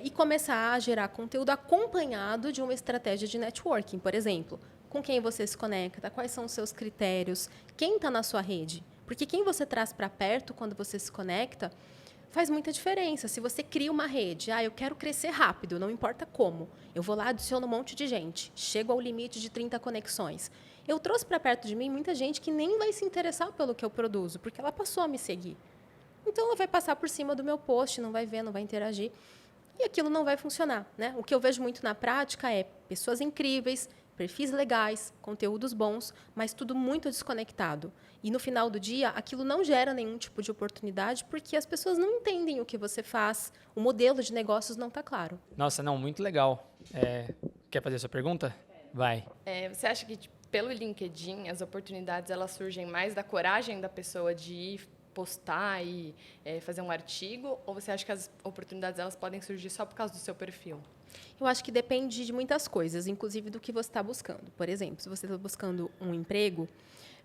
E começar a gerar conteúdo acompanhado de uma estratégia de networking, por exemplo. Com quem você se conecta, quais são os seus critérios, quem está na sua rede. Porque quem você traz para perto quando você se conecta faz muita diferença. Se você cria uma rede, eu quero crescer rápido, não importa como. Eu vou lá, adiciono um monte de gente, chego ao limite de 30 conexões. Eu trouxe para perto de mim muita gente que nem vai se interessar pelo que eu produzo, porque ela passou a me seguir. Então, ela vai passar por cima do meu post, não vai ver, não vai interagir. E aquilo não vai funcionar, né? O que eu vejo muito na prática é pessoas incríveis perfis legais, conteúdos bons, mas tudo muito desconectado. E no final do dia, aquilo não gera nenhum tipo de oportunidade porque as pessoas não entendem o que você faz, o modelo de negócios não está claro. Nossa, não, muito legal. Quer fazer a sua pergunta? Vai. Você acha que pelo LinkedIn as oportunidades elas surgem mais da coragem da pessoa de ir postar e fazer um artigo, ou você acha que as oportunidades elas podem surgir só por causa do seu perfil? Eu acho que depende de muitas coisas, inclusive do que você está buscando. Por exemplo, se você está buscando um emprego,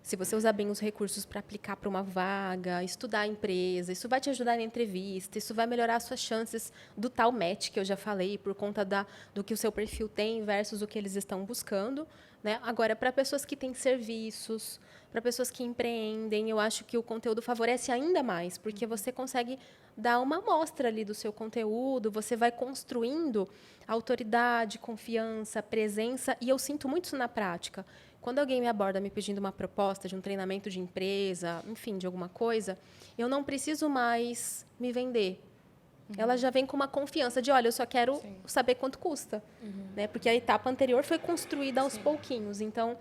se você usar bem os recursos para aplicar para uma vaga, estudar a empresa, isso vai te ajudar na entrevista, isso vai melhorar as suas chances do tal match que eu já falei, por conta do que o seu perfil tem versus o que eles estão buscando. Né? Agora, para pessoas que têm serviços, para pessoas que empreendem, eu acho que o conteúdo favorece ainda mais, porque você consegue dar uma amostra ali do seu conteúdo, você vai construindo autoridade, confiança, presença, e eu sinto muito isso na prática. Quando alguém me aborda me pedindo uma proposta de um treinamento de empresa, enfim, de alguma coisa, eu não preciso mais me vender. Ela já vem com uma confiança de, olha, eu só quero saber quanto custa. Né? Porque a etapa anterior foi construída aos pouquinhos. Então,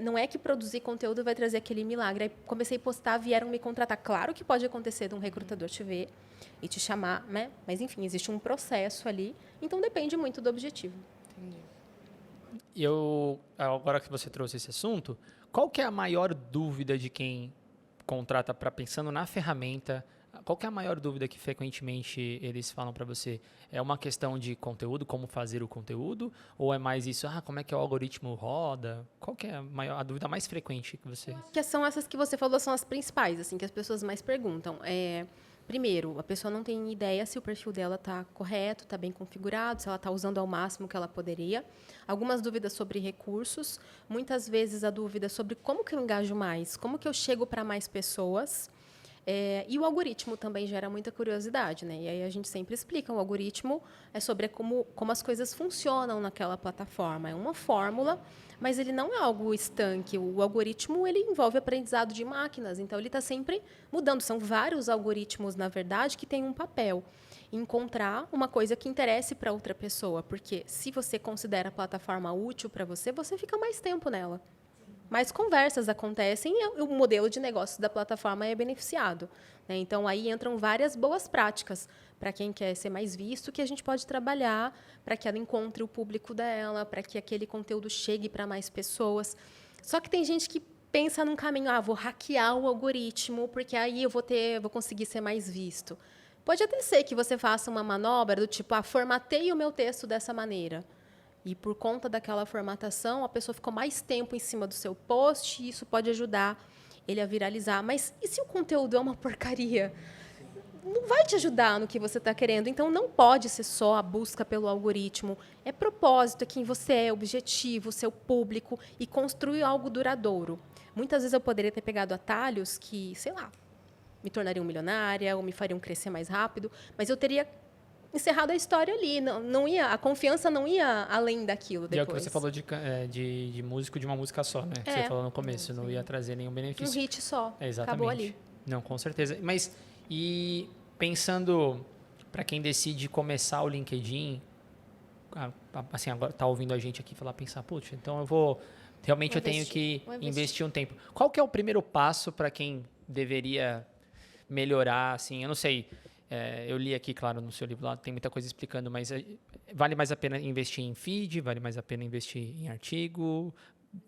não é que produzir conteúdo vai trazer aquele milagre. Aí comecei a postar, vieram me contratar. Claro que pode acontecer de um recrutador te ver e te chamar, né? Mas, enfim, existe um processo ali. Então, depende muito do objetivo. Entendi. Agora que você trouxe esse assunto, qual que é a maior dúvida de quem contrata para pensando na ferramenta? Qual que é a maior dúvida que frequentemente eles falam para você? É uma questão de conteúdo, como fazer o conteúdo? Ou é mais isso, como é que o algoritmo roda? Qual que é a dúvida mais frequente que você... Que são essas que você falou, são as principais, assim, que as pessoas mais perguntam. Primeiro, a pessoa não tem ideia se o perfil dela está correto, está bem configurado, se ela está usando ao máximo que ela poderia. Algumas dúvidas sobre recursos. Muitas vezes a dúvida sobre como que eu engajo mais, como que eu chego para mais pessoas. E o algoritmo também gera muita curiosidade, né? E aí a gente sempre explica, o algoritmo é sobre como as coisas funcionam naquela plataforma. É uma fórmula, mas ele não é algo estanque. O algoritmo ele envolve aprendizado de máquinas, então ele está sempre mudando. São vários algoritmos, na verdade, que têm um papel. Encontrar uma coisa que interesse para outra pessoa, porque se você considera a plataforma útil para você, você fica mais tempo nela. Mais conversas acontecem e o modelo de negócio da plataforma é beneficiado. Né? Então, aí entram várias boas práticas para quem quer ser mais visto, que a gente pode trabalhar para que ela encontre o público dela, para que aquele conteúdo chegue para mais pessoas. Só que tem gente que pensa num caminho, vou hackear o algoritmo, porque aí eu vou conseguir ser mais visto. Pode até ser que você faça uma manobra do tipo, formatei o meu texto dessa maneira. E, por conta daquela formatação, a pessoa ficou mais tempo em cima do seu post e isso pode ajudar ele a viralizar. Mas e se o conteúdo é uma porcaria? Não vai te ajudar no que você está querendo. Então, não pode ser só a busca pelo algoritmo. É propósito, é quem você é, objetivo, seu público, e construir algo duradouro. Muitas vezes eu poderia ter pegado atalhos que, sei lá, me tornariam milionária ou me fariam crescer mais rápido, mas eu teria encerrado a história ali. A confiança não ia além daquilo depois. E é o que você falou de músico de uma música só, né? Que você falou no começo, não ia trazer nenhum benefício. Um hit só. Exatamente. Acabou ali. Não, com certeza. Mas, e pensando, para quem decide começar o LinkedIn, assim, agora tá ouvindo a gente aqui pensar, putz, então eu tenho que investir um tempo. Qual que é o primeiro passo para quem deveria melhorar, assim, eu não sei... eu li aqui, claro, no seu livro lá, tem muita coisa explicando, mas vale mais a pena investir em feed? Vale mais a pena investir em artigo,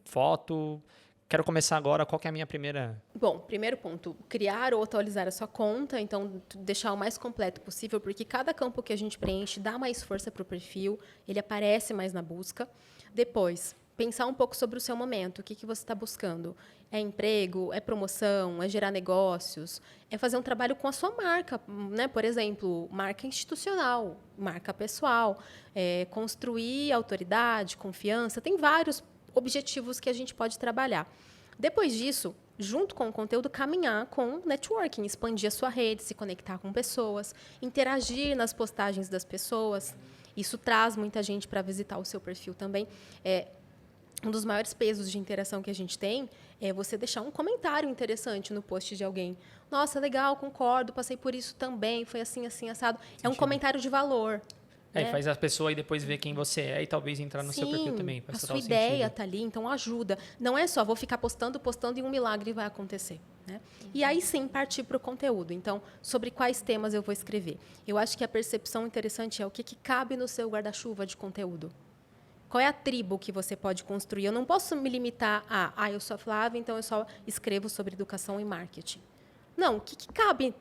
foto? Quero começar agora, qual que é a minha primeira... Bom, primeiro ponto, criar ou atualizar a sua conta, então deixar o mais completo possível, porque cada campo que a gente preenche dá mais força para o perfil, ele aparece mais na busca. Depois, pensar um pouco sobre o seu momento, o que você está buscando. É emprego, é promoção, é gerar negócios, é fazer um trabalho com a sua marca, né? Por exemplo, marca institucional, marca pessoal, construir autoridade, confiança, tem vários objetivos que a gente pode trabalhar. Depois disso, junto com o conteúdo, caminhar com networking, expandir a sua rede, se conectar com pessoas, interagir nas postagens das pessoas. Isso traz muita gente para visitar o seu perfil também. Um dos maiores pesos de interação que a gente tem é você deixar um comentário interessante no post de alguém. Nossa, legal, concordo, passei por isso também, foi assim, assim, assado. É um comentário de valor. né? Faz a pessoa e depois ver quem você é e talvez entrar no seu perfil também. A Faz sua total ideia sentido. tá ali, então ajuda. Não é só vou ficar postando e um milagre vai acontecer. Né? E aí sim partir para o conteúdo. Então, sobre quais temas eu vou escrever? Eu acho que a percepção interessante é o que cabe no seu guarda-chuva de conteúdo. Qual é a tribo que você pode construir? Eu não posso me limitar a, eu sou a Flávia, então eu só escrevo sobre educação e marketing. Não, o que cabe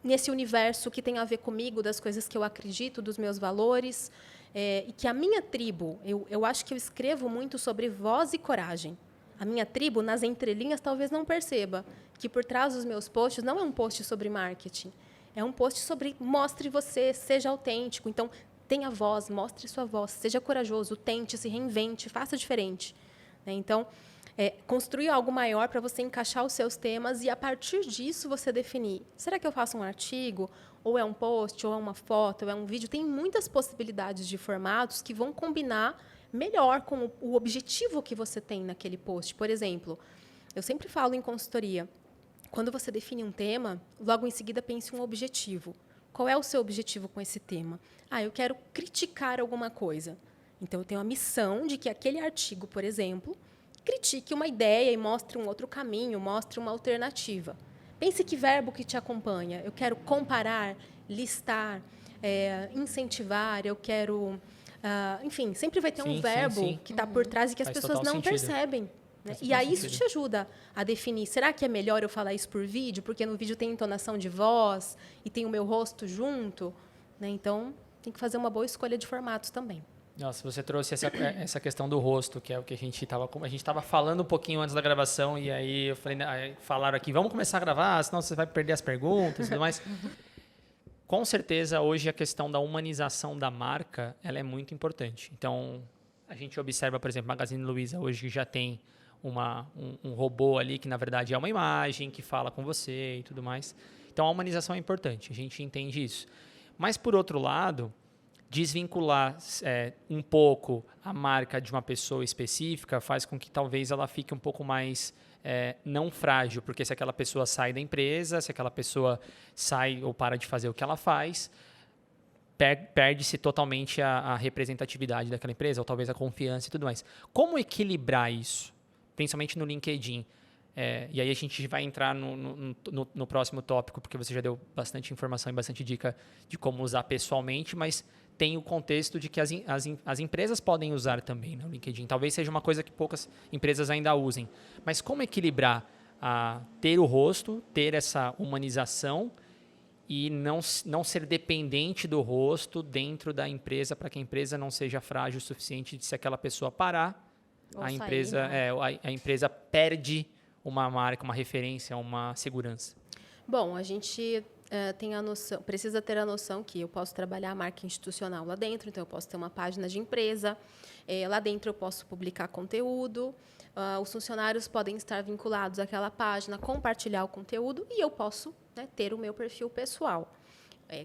nesse universo que tem a ver comigo, das coisas que eu acredito, dos meus valores, e que a minha tribo, eu acho que eu escrevo muito sobre voz e coragem. A minha tribo, nas entrelinhas, talvez não perceba que por trás dos meus posts não é um post sobre marketing, é um post sobre mostre você, seja autêntico. Então, tenha voz, mostre sua voz, seja corajoso, tente, se reinvente, faça diferente. Então, construir algo maior para você encaixar os seus temas e, a partir disso, você definir, será que eu faço um artigo, ou é um post, ou é uma foto, ou é um vídeo? Tem muitas possibilidades de formatos que vão combinar melhor com o objetivo que você tem naquele post. Por exemplo, eu sempre falo em consultoria, quando você define um tema, logo em seguida pense um objetivo. Qual é o seu objetivo com esse tema? Eu quero criticar alguma coisa. Então, eu tenho a missão de que aquele artigo, por exemplo, critique uma ideia e mostre um outro caminho, mostre uma alternativa. Pense que verbo que te acompanha. Eu quero comparar, listar, incentivar, eu quero... enfim, sempre vai ter um verbo que está por trás e que as pessoas não percebem. Né? E aí isso te ajuda a definir, será que é melhor eu falar isso por vídeo? Porque no vídeo tem entonação de voz e tem o meu rosto junto. Né? Então, tem que fazer uma boa escolha de formatos também. Nossa, você trouxe essa questão do rosto, que é o que a gente estava falando um pouquinho antes da gravação, e aí eu falei, falaram aqui, vamos começar a gravar, senão você vai perder as perguntas e tudo mais. Com certeza, hoje a questão da humanização da marca, ela é muito importante. Então, a gente observa, por exemplo, Magazine Luiza hoje já tem um robô ali que, na verdade, é uma imagem que fala com você e tudo mais. Então, a humanização é importante, a gente entende isso. Mas, por outro lado, desvincular um pouco a marca de uma pessoa específica faz com que talvez ela fique um pouco mais não frágil, porque se aquela pessoa sai da empresa, se aquela pessoa sai ou para de fazer o que ela faz, perde-se totalmente a representatividade daquela empresa, ou talvez a confiança e tudo mais. Como equilibrar isso? Principalmente no LinkedIn. E aí a gente vai entrar no próximo tópico, porque você já deu bastante informação e bastante dica de como usar pessoalmente, mas tem o contexto de que as empresas podem usar também no LinkedIn. Talvez seja uma coisa que poucas empresas ainda usem. Mas como equilibrar ter o rosto, ter essa humanização e não ser dependente do rosto dentro da empresa para que a empresa não seja frágil o suficiente de se aquela pessoa parar, a empresa perde uma marca, uma referência, uma segurança? Bom, a gente precisa ter a noção que eu posso trabalhar a marca institucional lá dentro, então eu posso ter uma página de empresa, lá dentro eu posso publicar conteúdo, os funcionários podem estar vinculados àquela página, compartilhar o conteúdo e eu posso ter o meu perfil pessoal,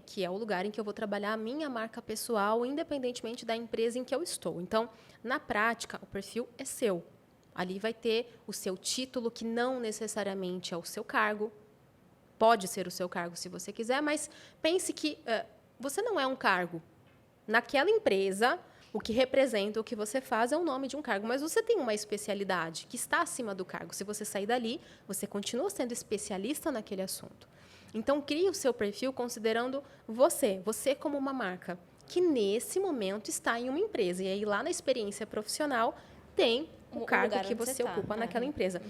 que é o lugar em que eu vou trabalhar a minha marca pessoal, independentemente da empresa em que eu estou. Então, na prática, o perfil é seu. Ali vai ter o seu título, que não necessariamente é o seu cargo. Pode ser o seu cargo se você quiser, mas pense que você não é um cargo. Naquela empresa, o que representa o que você faz é o nome de um cargo, mas você tem uma especialidade que está acima do cargo. Se você sair dali, você continua sendo especialista naquele assunto. Então, crie o seu perfil considerando você como uma marca, que nesse momento está em uma empresa. E aí, lá na experiência profissional, tem o cargo que você ocupa naquela empresa.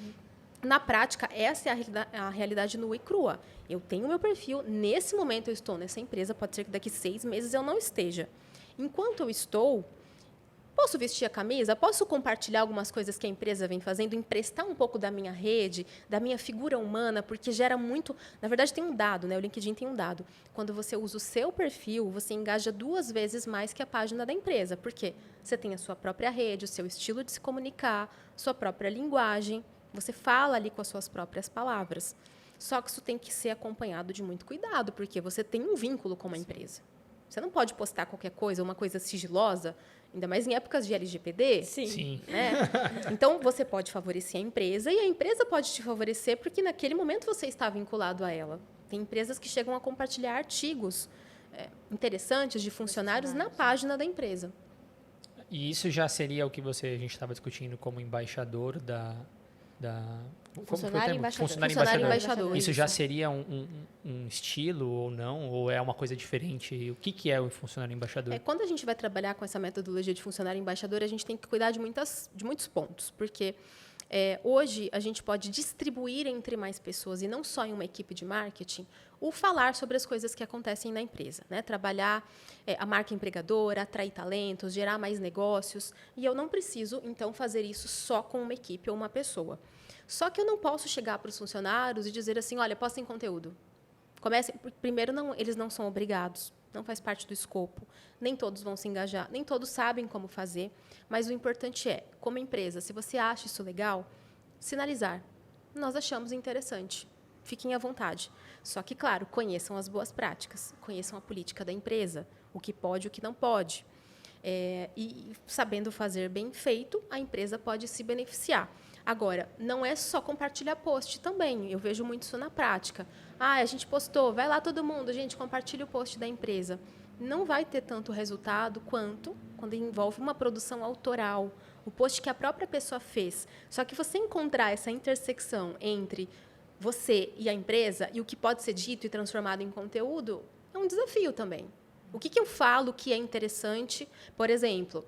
Na prática, essa é a realidade nua e crua. Eu tenho o meu perfil, nesse momento eu estou nessa empresa, pode ser que daqui 6 meses eu não esteja. Enquanto eu estou, posso vestir a camisa, posso compartilhar algumas coisas que a empresa vem fazendo, emprestar um pouco da minha rede, da minha figura humana, porque gera muito... Na verdade, tem um dado, o LinkedIn tem um dado. Quando você usa o seu perfil, você engaja 2 vezes mais que a página da empresa. Por quê? Você tem a sua própria rede, o seu estilo de se comunicar, sua própria linguagem. Você fala ali com as suas próprias palavras. Só que isso tem que ser acompanhado de muito cuidado, porque você tem um vínculo com uma empresa. Você não pode postar qualquer coisa, uma coisa sigilosa, ainda mais em épocas de LGPD. Sim. Né? Então, você pode favorecer a empresa e a empresa pode te favorecer porque naquele momento você está vinculado a ela. Tem empresas que chegam a compartilhar artigos interessantes de funcionários na página da empresa. E isso já seria o que a gente estava discutindo como embaixador Funcionário embaixador. Funcionário embaixador. Isso já seria um estilo ou não? Ou é uma coisa diferente? O que é o funcionário embaixador? Quando a gente vai trabalhar com essa metodologia de funcionário embaixador, a gente tem que cuidar de muitos pontos, porque hoje a gente pode distribuir entre mais pessoas, e não só em uma equipe de marketing, o falar sobre as coisas que acontecem na empresa, né? Trabalhar a marca empregadora, atrair talentos, gerar mais negócios. E eu não preciso, então, fazer isso só com uma equipe ou uma pessoa. Só que eu não posso chegar para os funcionários e dizer assim, olha, postem conteúdo. Primeiro, eles não são obrigados, não faz parte do escopo. Nem todos vão se engajar, nem todos sabem como fazer. Mas o importante é, como empresa, se você acha isso legal, sinalizar. Nós achamos interessante. Fiquem à vontade. Só que, claro, conheçam as boas práticas, conheçam a política da empresa, o que pode e o que não pode. E sabendo fazer bem feito, a empresa pode se beneficiar. Agora, não é só compartilhar post também. Eu vejo muito isso na prática. A gente postou, vai lá todo mundo, gente, compartilha o post da empresa. Não vai ter tanto resultado quanto quando envolve uma produção autoral, o post que a própria pessoa fez. Só que você encontrar essa intersecção entre você e a empresa e o que pode ser dito e transformado em conteúdo é um desafio também. O que eu falo que é interessante? Por exemplo,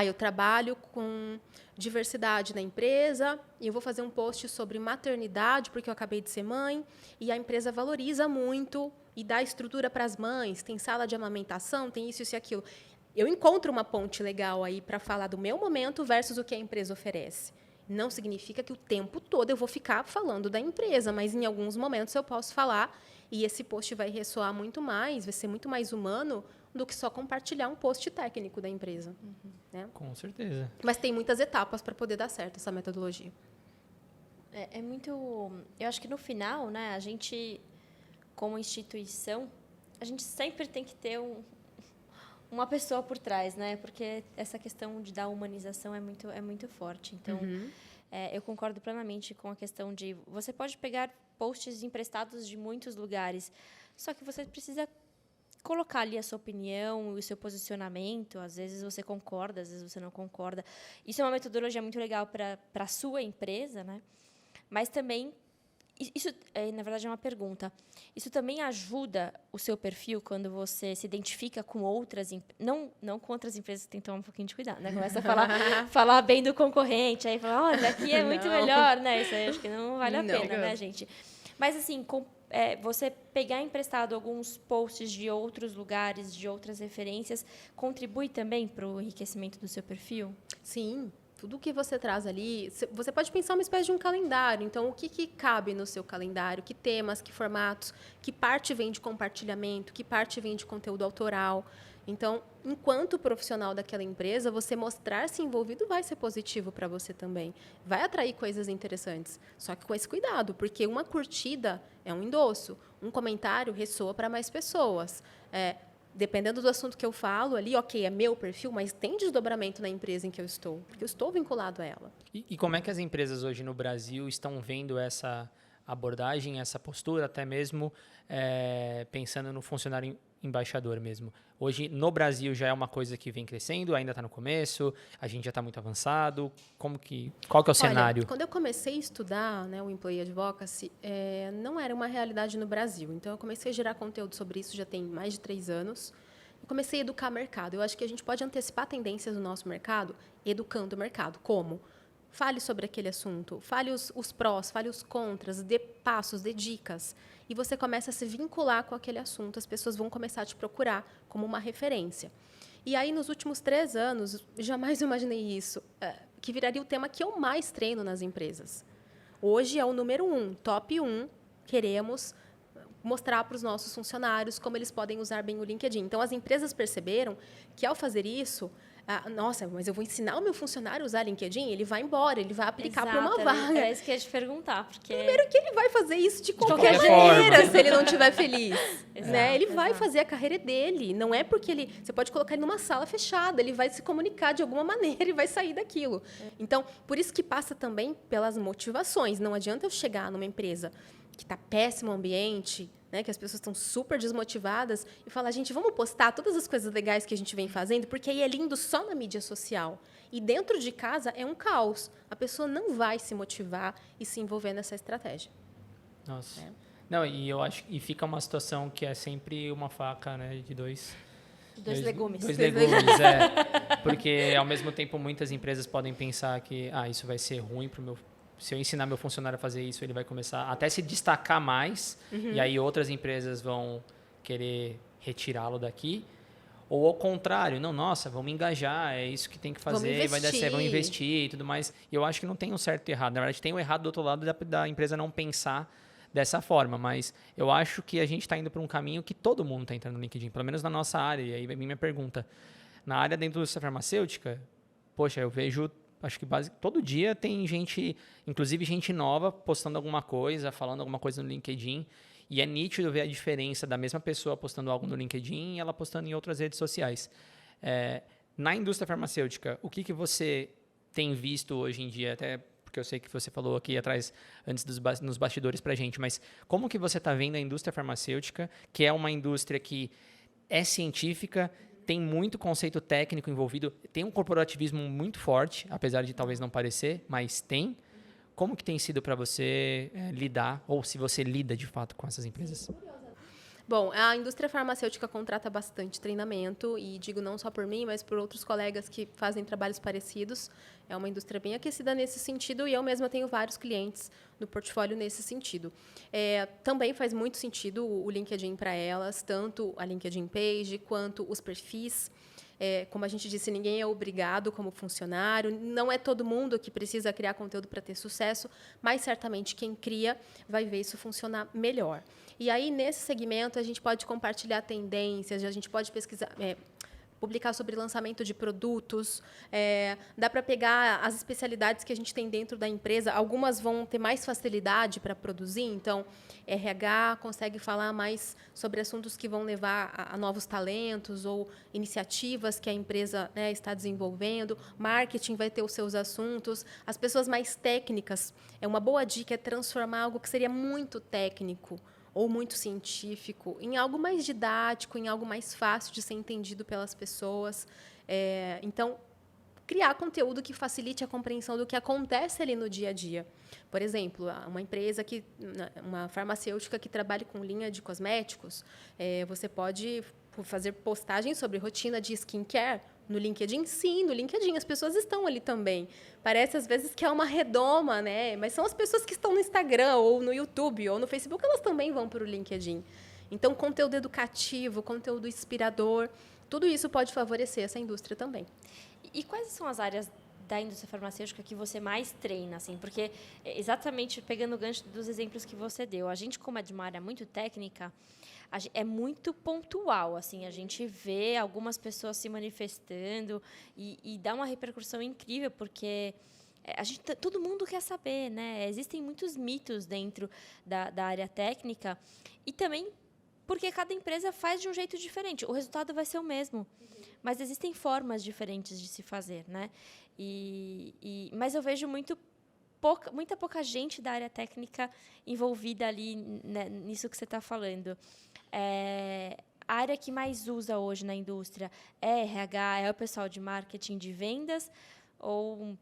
eu trabalho com diversidade na empresa e eu vou fazer um post sobre maternidade porque eu acabei de ser mãe e a empresa valoriza muito e dá estrutura para as mães, tem sala de amamentação, tem isso e aquilo. Eu encontro uma ponte legal aí para falar do meu momento versus o que a empresa oferece. Não significa que o tempo todo eu vou ficar falando da empresa, mas em alguns momentos eu posso falar e esse post vai ressoar muito mais, vai ser muito mais humano do que só compartilhar um post técnico da empresa. Né? Com certeza. Mas tem muitas etapas para poder dar certo essa metodologia. É muito... Eu acho que no final, né, a gente, como instituição, a gente sempre tem que ter uma pessoa por trás, né? Porque essa questão da humanização é muito forte. Então, eu concordo plenamente com a questão de... Você pode pegar posts emprestados de muitos lugares, só que você precisa colocar ali a sua opinião, o seu posicionamento. Às vezes você concorda, às vezes você não concorda. Isso é uma metodologia muito legal para a sua empresa, né? Mas também... Isso, na verdade, é uma pergunta. Isso também ajuda o seu perfil quando você se identifica com outras... Não com outras empresas, tem que tomar um pouquinho de cuidado, né? Começa a falar bem do concorrente, aí fala, olha, aqui é muito melhor, né? Isso aí acho que não vale a pena, né, gente? Mas, assim, você pegar emprestado alguns posts de outros lugares, de outras referências, contribui também para o enriquecimento do seu perfil? Sim. Tudo que você traz ali, você pode pensar uma espécie de um calendário. Então, o que cabe no seu calendário? Que temas, que formatos? Que parte vem de compartilhamento? Que parte vem de conteúdo autoral? Então, enquanto profissional daquela empresa, você mostrar-se envolvido vai ser positivo para você também. Vai atrair coisas interessantes. Só que com esse cuidado, porque uma curtida é um endosso. Um comentário ressoa para mais pessoas. Dependendo do assunto que eu falo ali, ok, é meu perfil, mas tem desdobramento na empresa em que eu estou, porque eu estou vinculado a ela. E como é que as empresas hoje no Brasil estão vendo essa abordagem, essa postura, até mesmo pensando no funcionário embaixador mesmo? Hoje, no Brasil, já é uma coisa que vem crescendo, ainda está no começo, a gente já está muito avançado. Qual que é o cenário? Quando eu comecei a estudar, né, o Employee Advocacy, não era uma realidade no Brasil. Então, eu comecei a gerar conteúdo sobre isso já tem mais de 3 anos. E comecei a educar o mercado. Eu acho que a gente pode antecipar tendências do nosso mercado educando o mercado. Como? Fale sobre aquele assunto, fale os prós, fale os contras, dê passos, dê dicas. E você começa a se vincular com aquele assunto, as pessoas vão começar a te procurar como uma referência. E aí, nos últimos 3 anos, jamais imaginei isso, que viraria o tema que eu mais treino nas empresas. Hoje é o número 1, top 1, queremos mostrar para os nossos funcionários como eles podem usar bem o LinkedIn. Então, as empresas perceberam que, ao fazer isso, nossa, mas eu vou ensinar o meu funcionário a usar LinkedIn, ele vai embora, ele vai aplicar para uma vaga. É isso que eu ia te perguntar. Porque... Primeiro que ele vai fazer isso de qualquer maneira, se ele não estiver feliz. Né? Ele vai fazer a carreira dele. Não é porque você pode colocar ele numa sala fechada, ele vai se comunicar de alguma maneira e vai sair daquilo. Então, por isso que passa também pelas motivações. Não adianta eu chegar numa empresa que está péssimo ambiente, né, que as pessoas estão super desmotivadas, e falar, gente, vamos postar todas as coisas legais que a gente vem fazendo, porque aí é lindo só na mídia social. E dentro de casa é um caos. A pessoa não vai se motivar e se envolver nessa estratégia. Nossa. Não, e eu acho que fica uma situação que é sempre uma faca, né, de dois legumes. Dois legumes, é. Porque, ao mesmo tempo, muitas empresas podem pensar que isso vai ser ruim para o meu... Se eu ensinar meu funcionário a fazer isso, ele vai começar até se destacar mais, e aí outras empresas vão querer retirá-lo daqui. Ou ao contrário, não, nossa, vamos engajar, é isso que tem que fazer, vai dar certo, vamos investir e tudo mais. E eu acho que não tem um certo e errado. Na verdade, tem o errado do outro lado da empresa não pensar dessa forma, mas eu acho que a gente está indo para um caminho que todo mundo está entrando no LinkedIn, pelo menos na nossa área. E aí vem minha pergunta. Na área da indústria farmacêutica, poxa, eu vejo, acho que todo dia tem gente, inclusive gente nova, postando alguma coisa, falando alguma coisa no LinkedIn. E é nítido ver a diferença da mesma pessoa postando algo no LinkedIn e ela postando em outras redes sociais. Na indústria farmacêutica, o que você tem visto hoje em dia, até porque eu sei que você falou aqui atrás, antes nos bastidores para a gente, mas como que você está vendo a indústria farmacêutica, que é uma indústria que é científica, tem muito conceito técnico envolvido, tem um corporativismo muito forte, apesar de talvez não parecer, mas tem. Como que tem sido para você lidar, ou se você lida de fato com essas empresas? Bom, a indústria farmacêutica contrata bastante treinamento, e digo não só por mim, mas por outros colegas que fazem trabalhos parecidos. É uma indústria bem aquecida nesse sentido, e eu mesma tenho vários clientes no portfólio nesse sentido. Também faz muito sentido o LinkedIn para elas, tanto a LinkedIn Page quanto os perfis. Como a gente disse, ninguém é obrigado como funcionário, não é todo mundo que precisa criar conteúdo para ter sucesso, mas certamente quem cria vai ver isso funcionar melhor. E aí, nesse segmento, a gente pode compartilhar tendências, a gente pode pesquisar, publicar sobre lançamento de produtos, dá para pegar as especialidades que a gente tem dentro da empresa, algumas vão ter mais facilidade para produzir, então, RH consegue falar mais sobre assuntos que vão levar a novos talentos ou iniciativas que a empresa, né, está desenvolvendo, marketing vai ter os seus assuntos, as pessoas mais técnicas, uma boa dica é transformar algo que seria muito técnico ou muito científico, em algo mais didático, em algo mais fácil de ser entendido pelas pessoas. Então, criar conteúdo que facilite a compreensão do que acontece ali no dia a dia. Por exemplo, uma empresa, uma farmacêutica que trabalhe com linha de cosméticos, você pode fazer postagens sobre rotina de skincare no LinkedIn? Sim, no LinkedIn. As pessoas estão ali também. Parece, às vezes, que é uma redoma, né? Mas são as pessoas que estão no Instagram, ou no YouTube, ou no Facebook, elas também vão para o LinkedIn. Então, conteúdo educativo, conteúdo inspirador, tudo isso pode favorecer essa indústria também. E quais são as áreas da indústria farmacêutica que você mais treina, assim? Porque, exatamente, pegando o gancho dos exemplos que você deu, a gente, como é de uma área muito técnica, é muito pontual, assim, a gente vê algumas pessoas se manifestando e dá uma repercussão incrível, porque todo mundo quer saber, né? Existem muitos mitos dentro da área técnica e também porque cada empresa faz de um jeito diferente. O resultado vai ser o mesmo, mas existem formas diferentes de se fazer, né? Mas eu vejo muita pouca gente da área técnica envolvida ali, né, nisso que você está falando. A área que mais usa hoje na indústria é RH, é o pessoal de marketing, de vendas, ou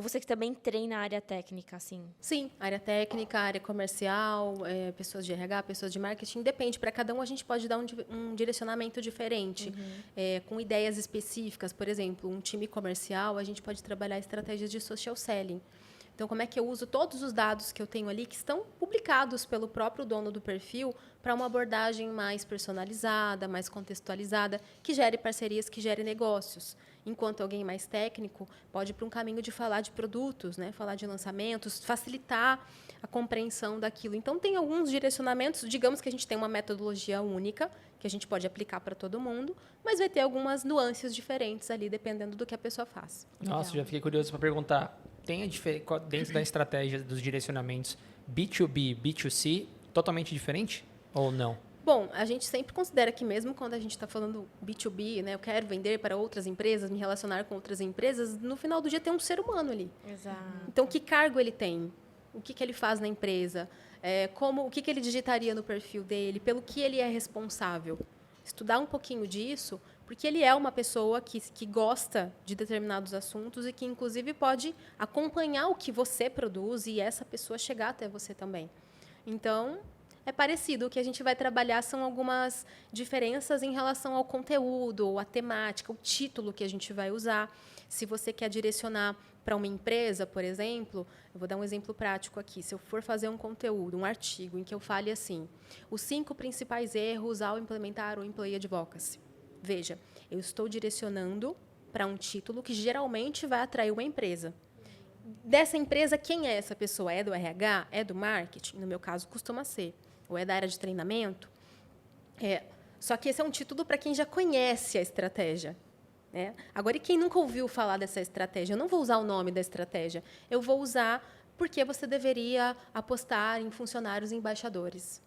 você que também treina a área técnica, assim? Sim, área técnica, área comercial, pessoas de RH, pessoas de marketing, depende. Para cada um, a gente pode dar um direcionamento diferente, com ideias específicas. Por exemplo, um time comercial, a gente pode trabalhar estratégias de social selling. Então, como é que eu uso todos os dados que eu tenho ali, que estão publicados pelo próprio dono do perfil, para uma abordagem mais personalizada, mais contextualizada, que gere parcerias, que gere negócios. Enquanto alguém mais técnico pode ir para um caminho de falar de produtos, né? Falar de lançamentos, facilitar a compreensão daquilo. Então, tem alguns direcionamentos. Digamos que a gente tem uma metodologia única, que a gente pode aplicar para todo mundo, mas vai ter algumas nuances diferentes ali, dependendo do que a pessoa faz. Nossa, já fiquei curioso para perguntar. Tem dentro da estratégia dos direcionamentos B2B, B2C, totalmente diferente ou não? Bom, a gente sempre considera que mesmo quando a gente está falando B2B, né, eu quero vender para outras empresas, me relacionar com outras empresas, no final do dia tem um ser humano ali. Exato. Então, que cargo ele tem? o que ele faz na empresa, o que ele digitaria no perfil dele, pelo que ele é responsável. Estudar um pouquinho disso, porque ele é uma pessoa que gosta de determinados assuntos e que, inclusive, pode acompanhar o que você produz e essa pessoa chegar até você também. Então, é parecido. O que a gente vai trabalhar são algumas diferenças em relação ao conteúdo, à temática, o título que a gente vai usar. Se você quer direcionar para uma empresa, por exemplo, eu vou dar um exemplo prático aqui. Se eu for fazer um conteúdo, um artigo, em que eu fale assim, os 5 principais erros ao implementar o Employee Advocacy. Veja, eu estou direcionando para um título que geralmente vai atrair uma empresa. Dessa empresa, quem é essa pessoa? É do RH? É do marketing? No meu caso, costuma ser. Ou é da área de treinamento? Só que esse é um título para quem já conhece a estratégia. Agora, e quem nunca ouviu falar dessa estratégia? Eu não vou usar o nome da estratégia. Eu vou usar porque você deveria apostar em funcionários e embaixadores.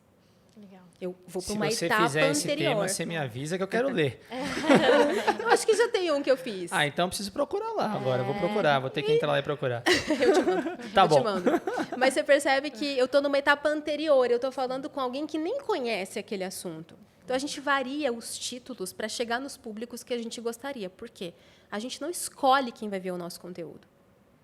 Legal. Eu vou para Se uma você etapa fizer esse anterior. tema, você me avisa que eu quero ler. Eu acho que já tem um que eu fiz. Então preciso procurar lá agora. Eu vou procurar, vou ter que entrar lá e procurar. Eu te mando. Tá bom. Te mando. Mas você percebe que eu estou numa etapa anterior. Eu estou falando com alguém que nem conhece aquele assunto. Então, a gente varia os títulos para chegar nos públicos que a gente gostaria. Por quê? A gente não escolhe quem vai ver o nosso conteúdo.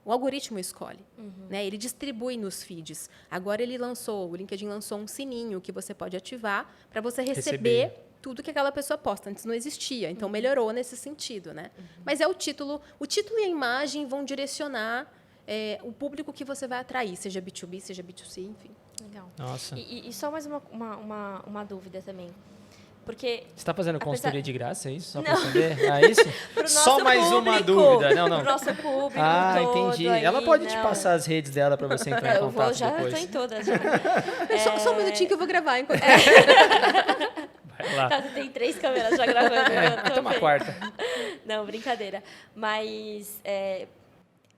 O algoritmo escolhe. Ele distribui nos feeds. Agora, o LinkedIn lançou um sininho que você pode ativar para você receber tudo que aquela pessoa posta. Antes não existia, então melhorou nesse sentido. Mas é o título e a imagem vão direcionar o público que você vai atrair, seja B2B, seja B2C, enfim. Legal. Nossa. E só mais uma dúvida também. Porque você está fazendo consultoria de graça, é isso? Só para Não. saber? É isso? Só mais uma dúvida. Não. Pro nosso público todo entendi. aí, Ela pode te passar as redes dela para você entrar em contato já depois. estou em todas. Já. Só um minutinho que eu vou gravar. Enquanto... Vai lá. Tá, tem 3 câmeras já gravando. Tem uma quarta. Não, brincadeira. Mas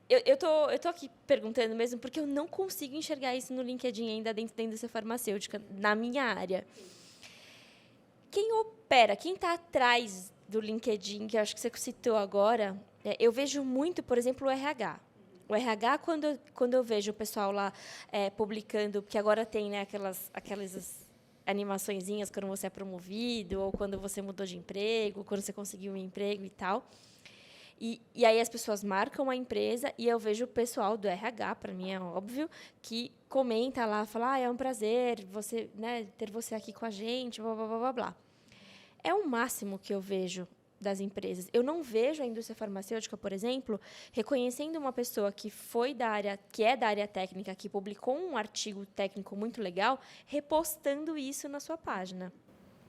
eu tô aqui perguntando mesmo porque eu não consigo enxergar isso no LinkedIn ainda dentro da indústria farmacêutica, na minha área. Quem opera, quem está atrás do LinkedIn, que eu acho que você citou agora, eu vejo muito, por exemplo, o RH. O RH, quando eu vejo o pessoal lá publicando, porque agora tem aquelas animaçõezinhas quando você é promovido, ou quando você mudou de emprego, quando você conseguiu um emprego e tal. E aí as pessoas marcam a empresa e eu vejo o pessoal do RH, para mim é óbvio, que comenta lá, fala, é um prazer ter você aqui com a gente, blá, blá, blá, blá, blá. É o máximo que eu vejo das empresas. Eu não vejo a indústria farmacêutica, por exemplo, reconhecendo uma pessoa que é da área técnica, que publicou um artigo técnico muito legal, repostando isso na sua página.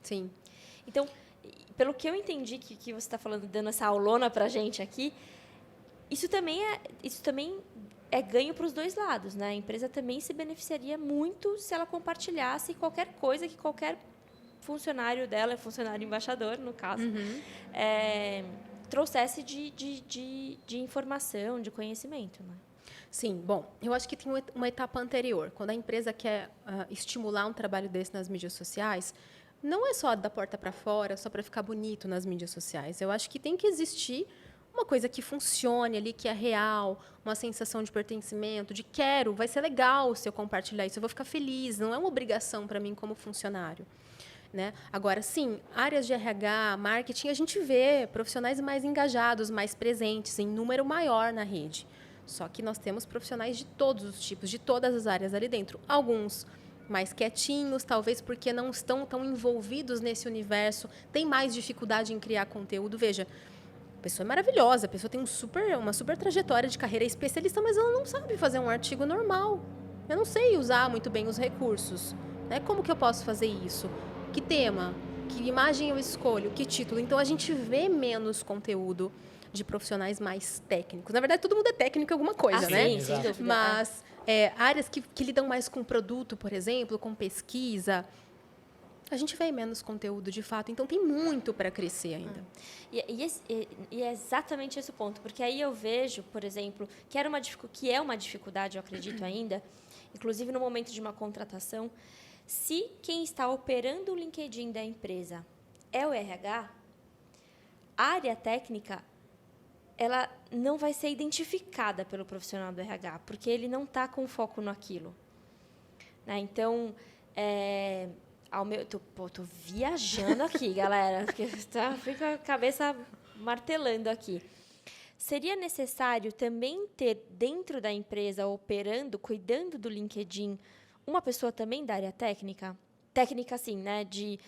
Sim. Então, pelo que eu entendi que você está falando, dando essa aulona para a gente aqui, isso também é ganho para os dois lados, né? A empresa também se beneficiaria muito se ela compartilhasse qualquer coisa que qualquer funcionário dela, funcionário embaixador, no caso, trouxesse de informação, de conhecimento, né? Sim, bom, eu acho que tem uma etapa anterior. Quando a empresa quer estimular um trabalho desse nas mídias sociais, não é só da porta para fora, só para ficar bonito nas mídias sociais. Eu acho que tem que existir uma coisa que funcione ali, que é real, uma sensação de pertencimento, de vai ser legal se eu compartilhar isso, eu vou ficar feliz, não é uma obrigação para mim como funcionário. Agora, sim, áreas de RH, marketing, a gente vê profissionais mais engajados, mais presentes, em número maior na rede. Só que nós temos profissionais de todos os tipos, de todas as áreas ali dentro. Alguns mais quietinhos, talvez porque não estão tão envolvidos nesse universo, têm mais dificuldade em criar conteúdo. Veja, a pessoa é maravilhosa, a pessoa tem uma super trajetória de carreira, especialista, mas ela não sabe fazer um artigo normal. Eu não sei usar muito bem os recursos. Como que eu posso fazer isso? Que tema? Que imagem eu escolho? Que título? Então, a gente vê menos conteúdo de profissionais mais técnicos. Na verdade, todo mundo é técnico em alguma coisa, né? Sim, sem dúvida. Mas áreas que lidam mais com produto, por exemplo, com pesquisa, a gente vê menos conteúdo, de fato. Então, tem muito para crescer ainda. E é exatamente esse o ponto. Porque aí eu vejo, por exemplo, que é uma dificuldade, eu acredito ainda, inclusive no momento de uma contratação, se quem está operando o LinkedIn da empresa é o RH, a área técnica ela não vai ser identificada pelo profissional do RH, porque ele não está com foco naquilo. Né? Então, tô viajando aqui, galera, porque fica a cabeça martelando aqui. Seria necessário também ter dentro da empresa, operando, cuidando do LinkedIn, uma pessoa também da área técnica? Técnica, assim, né? De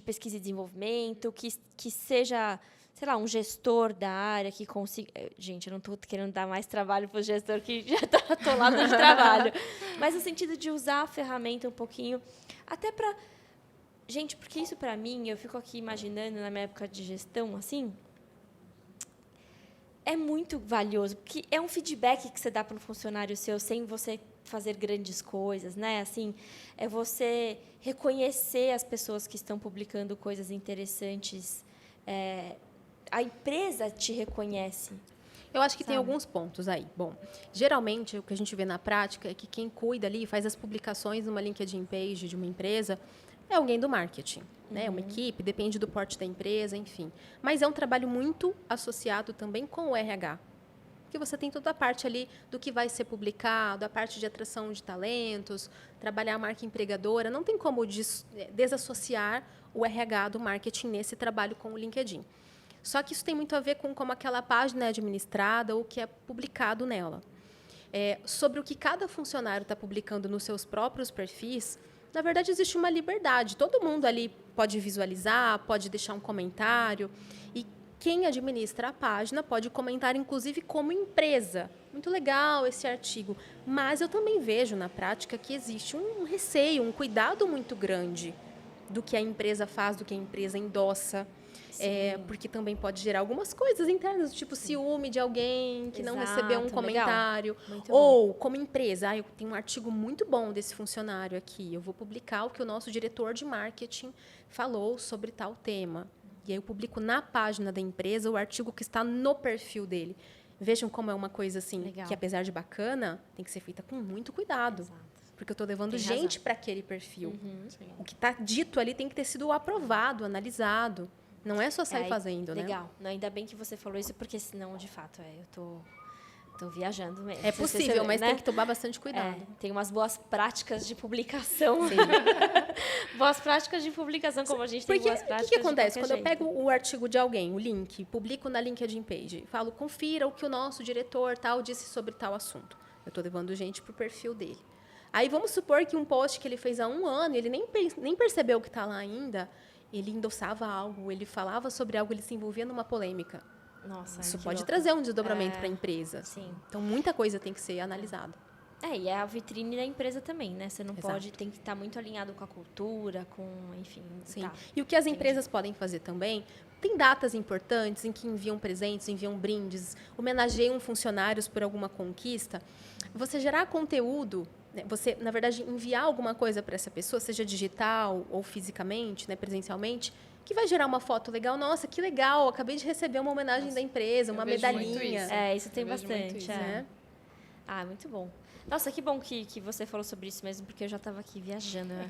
pesquisa e desenvolvimento, que seja, sei lá, um gestor da área que consiga... Gente, eu não estou querendo dar mais trabalho para o gestor que já está atolado de trabalho. Mas no sentido de usar a ferramenta um pouquinho, até para... Gente, porque isso, para mim, eu fico aqui imaginando, na minha época de gestão, assim... É muito valioso, porque é um feedback que você dá para um funcionário seu sem você fazer grandes coisas, né? Assim, é você reconhecer as pessoas que estão publicando coisas interessantes. A empresa te reconhece. Eu acho que tem alguns pontos aí. Bom, geralmente, o que a gente vê na prática é que quem cuida ali, faz as publicações numa LinkedIn page de uma empresa, é alguém do marketing. Né? Uma equipe, depende do porte da empresa, enfim. Mas é um trabalho muito associado também com o RH. Porque você tem toda a parte ali do que vai ser publicado, a parte de atração de talentos, trabalhar a marca empregadora. Não tem como desassociar o RH do marketing nesse trabalho com o LinkedIn. Só que isso tem muito a ver com como aquela página é administrada ou o que é publicado nela. Sobre o que cada funcionário está publicando nos seus próprios perfis, na verdade, existe uma liberdade. Todo mundo ali pode visualizar, pode deixar um comentário. E quem administra a página pode comentar, inclusive, como empresa. Muito legal esse artigo. Mas eu também vejo, na prática, que existe um receio, um cuidado muito grande do que a empresa faz, do que a empresa endossa. Porque também pode gerar algumas coisas internas, tipo ciúme de alguém que não recebeu um comentário. Ou, como empresa, eu tenho um artigo muito bom desse funcionário aqui, eu vou publicar o que o nosso diretor de marketing falou sobre tal tema. E aí eu publico na página da empresa o artigo que está no perfil dele. Vejam como é uma coisa assim, que apesar de bacana, tem que ser feita com muito cuidado. Exato. Porque eu estou levando gente para aquele perfil. O que está dito ali tem que ter sido aprovado, analisado. Não é só sair fazendo, né? Legal. Ainda bem que você falou isso, porque senão, de fato, eu tô viajando mesmo. É possível, mas tem que tomar bastante cuidado. Tem umas boas práticas de publicação. Sim. Boas práticas de publicação, como a gente tem boas práticas. O que acontece? Quando eu pego o artigo de alguém, o link, publico na LinkedIn page, falo, confira o que o nosso diretor tal disse sobre tal assunto. Eu estou levando gente para o perfil dele. Aí vamos supor que um post que ele fez há 1 ano, ele nem percebeu o que está lá ainda, ele endossava algo, ele falava sobre algo, ele se envolvia numa polêmica. Nossa, isso pode trazer um desdobramento para a empresa. Sim. Então, muita coisa tem que ser analisada. E é a vitrine da empresa também, né? Você não pode, tem que estar muito alinhado com a cultura, enfim. Sim. E o que as empresas podem fazer também, tem datas importantes em que enviam presentes, enviam brindes, homenageiam funcionários por alguma conquista. Você gerar conteúdo, você, na verdade, enviar alguma coisa para essa pessoa, seja digital ou fisicamente, né, presencialmente, que vai gerar uma foto legal. Nossa, que legal, acabei de receber uma homenagem da empresa, uma medalhinha. Isso tem bastante. Isso, né? Muito bom. Nossa, que bom que você falou sobre isso mesmo, porque eu já estava aqui viajando. Né?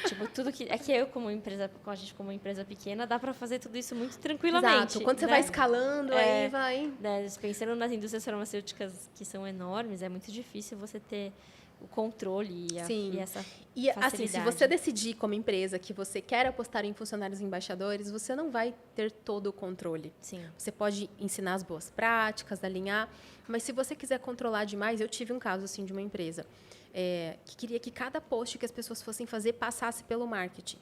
Tipo, tudo que... É que eu, como uma empresa pequena, dá para fazer tudo isso muito tranquilamente. Exato. Quando você vai escalando, aí vai... Né? Pensando nas indústrias farmacêuticas que são enormes, é muito difícil você ter o controle e essa facilidade. Assim, se você decidir como empresa que você quer apostar em funcionários embaixadores, você não vai ter todo o controle. Sim. Você pode ensinar as boas práticas, alinhar, mas se você quiser controlar demais, eu tive um caso assim de uma empresa que queria que cada post que as pessoas fossem fazer passasse pelo marketing.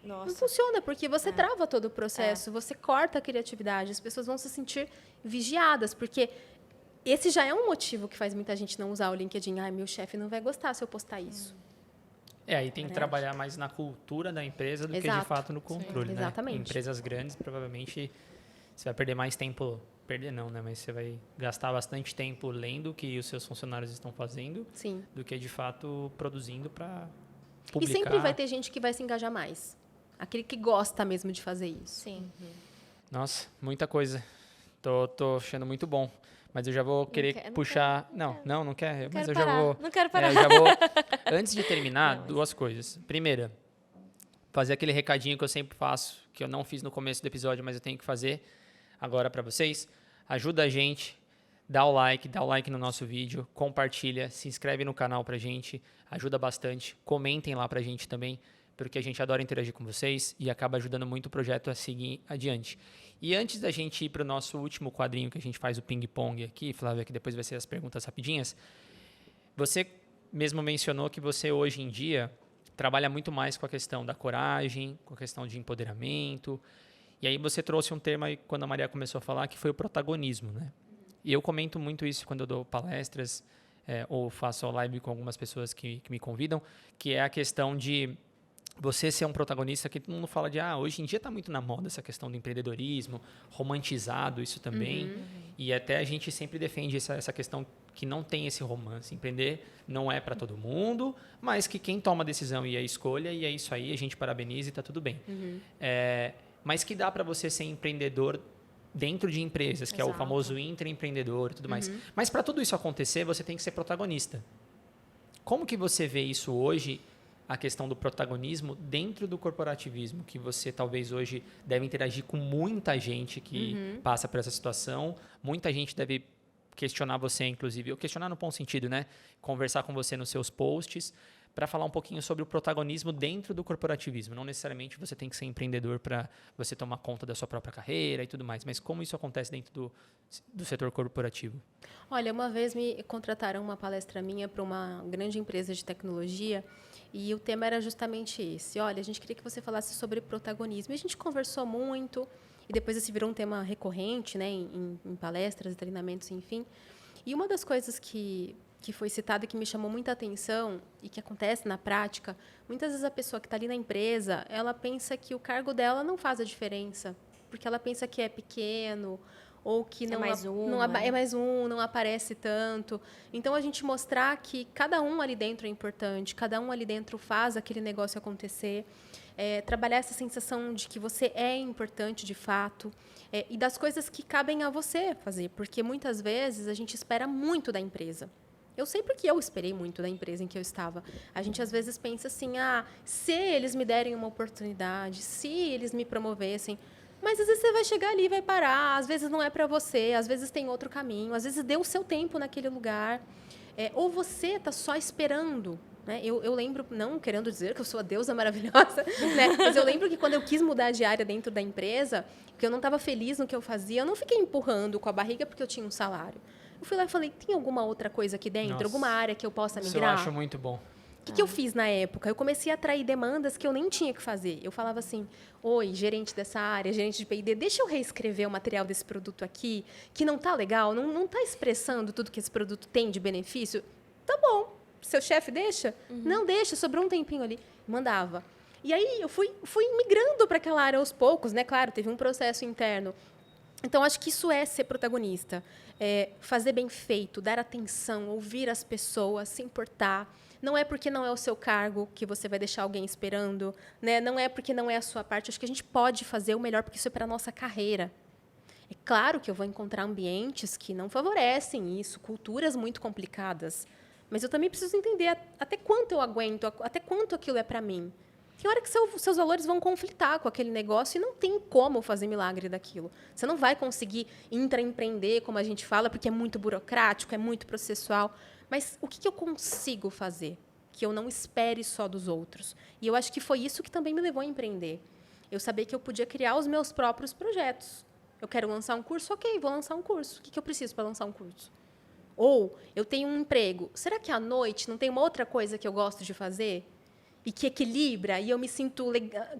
Nossa. Não funciona, porque você trava todo o processo, você corta a criatividade, as pessoas vão se sentir vigiadas, porque esse já é um motivo que faz muita gente não usar o LinkedIn. Meu chefe não vai gostar se eu postar isso. Aí tem que trabalhar mais na cultura da empresa do que, de fato, no controle. Sim, né? exatamente. Em empresas grandes, provavelmente, você vai perder mais tempo... Perder não, né? Mas você vai gastar bastante tempo lendo o que os seus funcionários estão fazendo do que, de fato, produzindo para publicar. E sempre vai ter gente que vai se engajar mais. Aquele que gosta mesmo de fazer isso. Sim. Nossa, muita coisa. Tô achando muito bom. Mas eu já vou querer puxar... Não quer. Mas eu já vou... Não quero parar. Eu já vou... Antes de terminar, duas coisas. Primeira, fazer aquele recadinho que eu sempre faço, que eu não fiz no começo do episódio, mas eu tenho que fazer agora para vocês. ajuda a gente, dá o like no nosso vídeo, compartilha, se inscreve no canal pra gente, ajuda bastante. Comentem lá pra gente também, porque a gente adora interagir com vocês e acaba ajudando muito o projeto a seguir adiante. E antes da gente ir para o nosso último quadrinho, que a gente faz o ping-pong aqui, Flávia, que depois vai ser as perguntas rapidinhas, você mesmo mencionou que você hoje em dia trabalha muito mais com a questão da coragem, com a questão de empoderamento. E aí você trouxe um termo aí, quando a Maria começou a falar, que foi o protagonismo, né? E eu comento muito isso quando eu dou palestras ou faço live com algumas pessoas que me convidam, que é a questão de você ser um protagonista, que todo mundo fala de, hoje em dia está muito na moda essa questão do empreendedorismo, romantizado isso também, e até a gente sempre defende essa questão que não tem esse romance. Empreender não é para todo mundo, mas que quem toma a decisão e a escolha, e é isso aí, a gente parabeniza e está tudo bem. Mas que dá para você ser empreendedor dentro de empresas, que é o famoso intraempreendedor e tudo mais. Mas para tudo isso acontecer, você tem que ser protagonista. Como que você vê isso hoje, a questão do protagonismo dentro do corporativismo, que você talvez hoje deve interagir com muita gente que passa por essa situação, muita gente deve questionar você, inclusive, ou questionar no bom sentido, né? Conversar com você nos seus posts, para falar um pouquinho sobre o protagonismo dentro do corporativismo. Não necessariamente você tem que ser empreendedor para você tomar conta da sua própria carreira e tudo mais, mas como isso acontece dentro do setor corporativo? Olha, uma vez me contrataram uma palestra minha para uma grande empresa de tecnologia e o tema era justamente esse. Olha, a gente queria que você falasse sobre protagonismo. E a gente conversou muito e depois esse virou um tema recorrente, né, em palestras, treinamentos, enfim. E uma das coisas que foi citada e que me chamou muita atenção e que acontece na prática, muitas vezes a pessoa que está ali na empresa, ela pensa que o cargo dela não faz a diferença, porque ela pensa que é pequeno ou que não é mais um, não aparece tanto. Então, a gente mostrar que cada um ali dentro é importante, cada um ali dentro faz aquele negócio acontecer, trabalhar essa sensação de que você é importante de fato, e das coisas que cabem a você fazer, porque muitas vezes a gente espera muito da empresa. Eu sei porque eu esperei muito da empresa em que eu estava. A gente, às vezes, pensa assim, se eles me derem uma oportunidade, se eles me promovessem. Mas, às vezes, você vai chegar ali e vai parar. Às vezes, não é para você. Às vezes, tem outro caminho. Às vezes, deu o seu tempo naquele lugar. Ou você está só esperando. Né? Eu lembro, não querendo dizer que eu sou a deusa maravilhosa, né? Mas eu lembro que quando eu quis mudar de área dentro da empresa, porque eu não estava feliz no que eu fazia, eu não fiquei empurrando com a barriga porque eu tinha um salário. Eu fui lá e falei, tem alguma outra coisa aqui dentro? Nossa, alguma área que eu possa migrar? Isso eu acho muito bom. O que eu fiz na época? Eu comecei a atrair demandas que eu nem tinha que fazer. Eu falava assim, oi, gerente dessa área, gerente de P&D, deixa eu reescrever o material desse produto aqui, que não está legal, não está expressando tudo que esse produto tem de benefício. Tá bom, seu chefe deixa? Não deixa, sobrou um tempinho ali. Mandava. E aí eu fui migrando para aquela área aos poucos, né? Claro, teve um processo interno. Então, acho que isso é ser protagonista. Fazer bem feito, dar atenção, ouvir as pessoas, se importar. Não é porque não é o seu cargo que você vai deixar alguém esperando, né? Não é porque não é a sua parte. Acho que a gente pode fazer o melhor, porque isso é para a nossa carreira. É claro que eu vou encontrar ambientes que não favorecem isso, culturas muito complicadas. Mas eu também preciso entender até quanto eu aguento, até quanto aquilo é para mim. Tem hora que seus valores vão conflitar com aquele negócio e não tem como fazer milagre daquilo. Você não vai conseguir intraempreender, como a gente fala, porque é muito burocrático, é muito processual. Mas o que eu consigo fazer? Que eu não espere só dos outros. E eu acho que foi isso que também me levou a empreender. Eu sabia que eu podia criar os meus próprios projetos. Eu quero lançar um curso? Ok, vou lançar um curso. O que eu preciso para lançar um curso? Ou eu tenho um emprego. Será que à noite não tem uma outra coisa que eu gosto de fazer? E que equilibra, e eu me sinto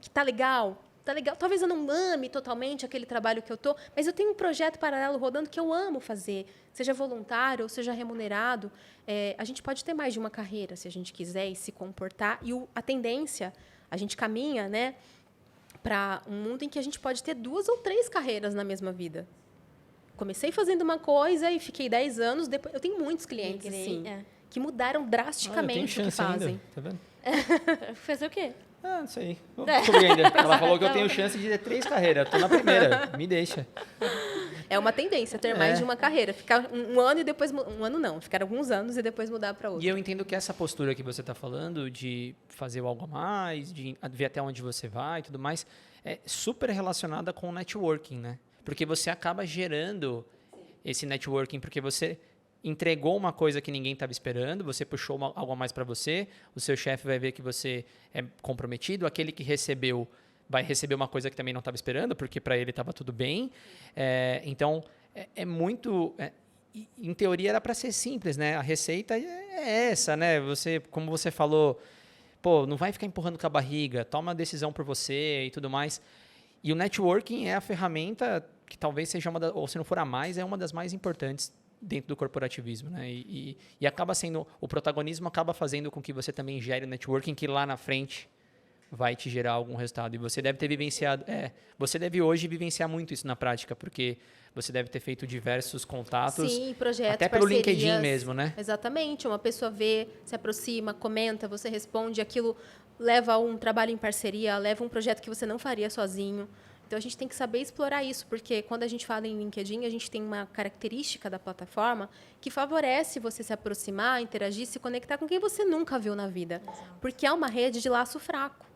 que está legal. Tá legal. Talvez eu não ame totalmente aquele trabalho que eu estou, mas eu tenho um projeto paralelo rodando que eu amo fazer, seja voluntário ou seja remunerado. A gente pode ter mais de uma carreira, se a gente quiser, e se comportar. E a tendência, a gente caminha, né, para um mundo em que a gente pode ter 2 ou 3 carreiras na mesma vida. Comecei fazendo uma coisa e fiquei 10 anos. Depois, eu tenho muitos clientes assim, que mudaram drasticamente o que fazem. Ainda, tá vendo? Fazer o quê? Não sei. Vou descobrir ainda. Ela falou que eu tenho chance de ter 3 carreiras. Estou na primeira. Me deixa. É uma tendência ter mais de uma carreira. Ficar um ano e depois... Um ano não. Ficar alguns anos e depois mudar para outra. E eu entendo que essa postura que você está falando de fazer algo a mais, de ver até onde você vai e tudo mais, é super relacionada com o networking, né? Porque você acaba gerando esse networking porque você entregou uma coisa que ninguém estava esperando, você puxou algo a mais para você, o seu chefe vai ver que você é comprometido, aquele que recebeu vai receber uma coisa que também não estava esperando, porque para ele estava tudo bem. Então, muito... em teoria era para ser simples, né? A receita é essa, né? Você, como você falou, pô, não vai ficar empurrando com a barriga, toma a decisão por você e tudo mais. E o networking é a ferramenta que talvez seja ou se não for a mais, é uma das mais importantes dentro do corporativismo, né? E acaba sendo... O protagonismo acaba fazendo com que você também gere o networking que lá na frente vai te gerar algum resultado. E você deve ter vivenciado... você deve hoje vivenciar muito isso na prática, porque você deve ter feito diversos contatos. Sim, projetos, até pelo parcerias. LinkedIn mesmo, né? Exatamente. Uma pessoa vê, se aproxima, comenta, você responde, aquilo leva a um trabalho em parceria, leva um projeto que você não faria sozinho. Então, a gente tem que saber explorar isso, porque quando a gente fala em LinkedIn, a gente tem uma característica da plataforma que favorece você se aproximar, interagir, se conectar com quem você nunca viu na vida. Exato. Porque é uma rede de laço fraco.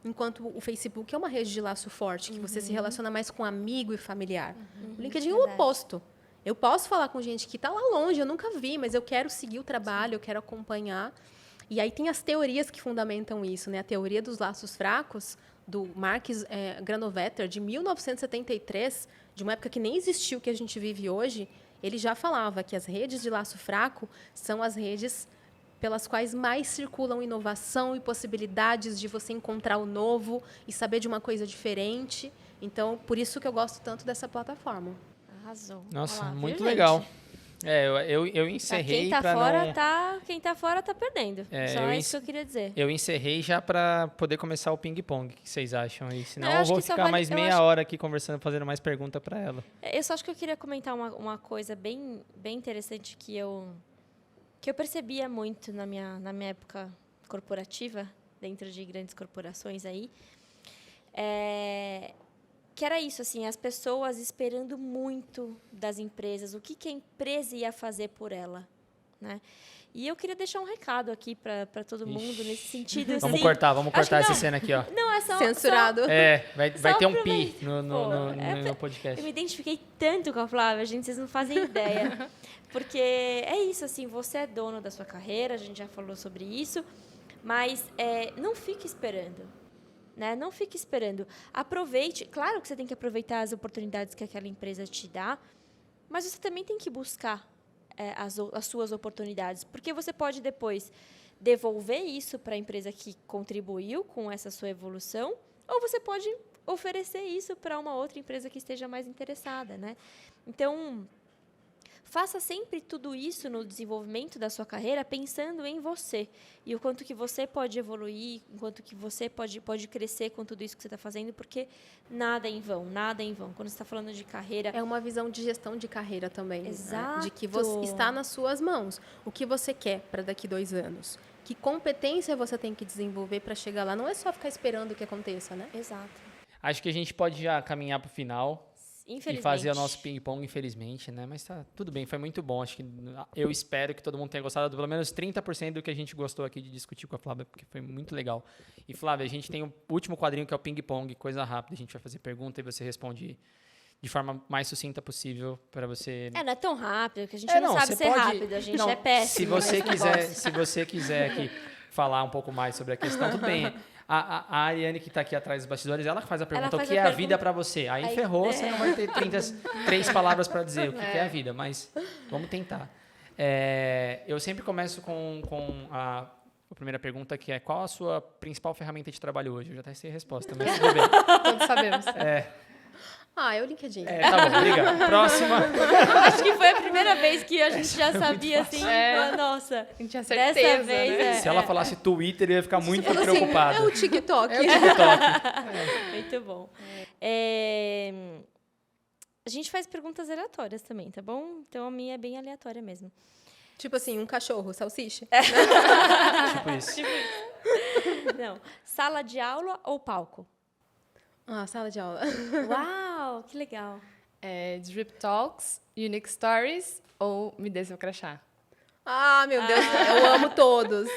Enquanto o Facebook é uma rede de laço forte, que você se relaciona mais com amigo e familiar. O LinkedIn é o oposto. Eu posso falar com gente que está lá longe, eu nunca vi, mas eu quero seguir o trabalho, eu quero acompanhar. E aí tem as teorias que fundamentam isso, né? A teoria dos laços fracos, do Marcus Granovetter, de 1973, de uma época que nem existiu o que a gente vive hoje, ele já falava que as redes de laço fraco são as redes pelas quais mais circulam inovação e possibilidades de você encontrar o novo e saber de uma coisa diferente. Então, por isso que eu gosto tanto dessa plataforma. Arrasou. Nossa, Olá, muito viu, legal. gente? Eu encerrei quem tá pra fora, não... quem tá fora tá perdendo. Só isso que eu queria dizer. Eu encerrei já para poder começar o ping-pong. O que vocês acham aí? Senão eu eu vou ficar mais meia hora aqui conversando, fazendo mais pergunta para ela. Eu só acho que eu queria comentar uma coisa bem interessante que eu percebia muito na minha época corporativa, dentro de grandes corporações aí, que era isso, assim, as pessoas esperando muito das empresas, o que a empresa ia fazer por ela, né? E eu queria deixar um recado aqui para todo mundo nesse sentido. Vamos assim, cortar essa cena aqui, ó. Não, é só... Censurado. Vai ter um pi no podcast. Eu me identifiquei tanto com a Flávia, gente, vocês não fazem ideia. Porque é isso, assim, você é dono da sua carreira, a gente já falou sobre isso, mas não fique esperando, né? Não fique esperando. Aproveite, claro que você tem que aproveitar as oportunidades que aquela empresa te dá, mas você também tem que buscar as suas oportunidades, porque você pode depois devolver isso para a empresa que contribuiu com essa sua evolução, ou você pode oferecer isso para uma outra empresa que esteja mais interessada, né? Então, faça sempre tudo isso no desenvolvimento da sua carreira pensando em você e o quanto que você pode evoluir, o quanto que você pode crescer com tudo isso que você está fazendo, porque nada é em vão, nada é em vão. Quando você está falando de carreira... É uma visão de gestão de carreira também. Exato. Né? De que está nas suas mãos. O que você quer para daqui 2 anos. Que competência você tem que desenvolver para chegar lá. Não é só ficar esperando que aconteça, né? Exato. Acho que a gente pode já caminhar para o final. E fazer o nosso ping-pong, infelizmente, né? Mas tá tudo bem, foi muito bom. Acho que eu espero que todo mundo tenha gostado, pelo menos 30% do que a gente gostou aqui de discutir com a Flávia, porque foi muito legal. E, Flávia, a gente tem o último quadrinho que é o ping-pong, coisa rápida. A gente vai fazer pergunta e você responde de forma mais sucinta possível para você... não é tão rápido, que a gente não sabe ser rápido, a gente é péssimo. Se você quiser aqui falar um pouco mais sobre a questão, tudo bem. A Ariane, que está aqui atrás dos bastidores, ela faz a pergunta, o que é a vida para você? Aí ferrou, você não vai ter 3 palavras para dizer o que é a vida, mas vamos tentar. Eu sempre começo com a primeira pergunta, que é qual a sua principal ferramenta de trabalho hoje? Eu já até sei a resposta, mas tudo bem. Todos sabemos. É o LinkedIn. Tá bom, obrigado. Próxima. Acho que foi a primeira vez que a gente já sabia, assim, nossa, a gente tinha certeza, dessa vez, né? Se ela falasse Twitter, eu ia ficar muito preocupada. É o TikTok. Muito bom. A gente faz perguntas aleatórias também, tá bom? Então, a minha é bem aleatória mesmo. Tipo assim, um cachorro, salsicha? Tipo isso. Não. Sala de aula ou palco? Sala de aula. Uau, que legal. Drip Talks, Unique Stories ou Me Dê Seu Crachá? Meu Deus, eu amo todos.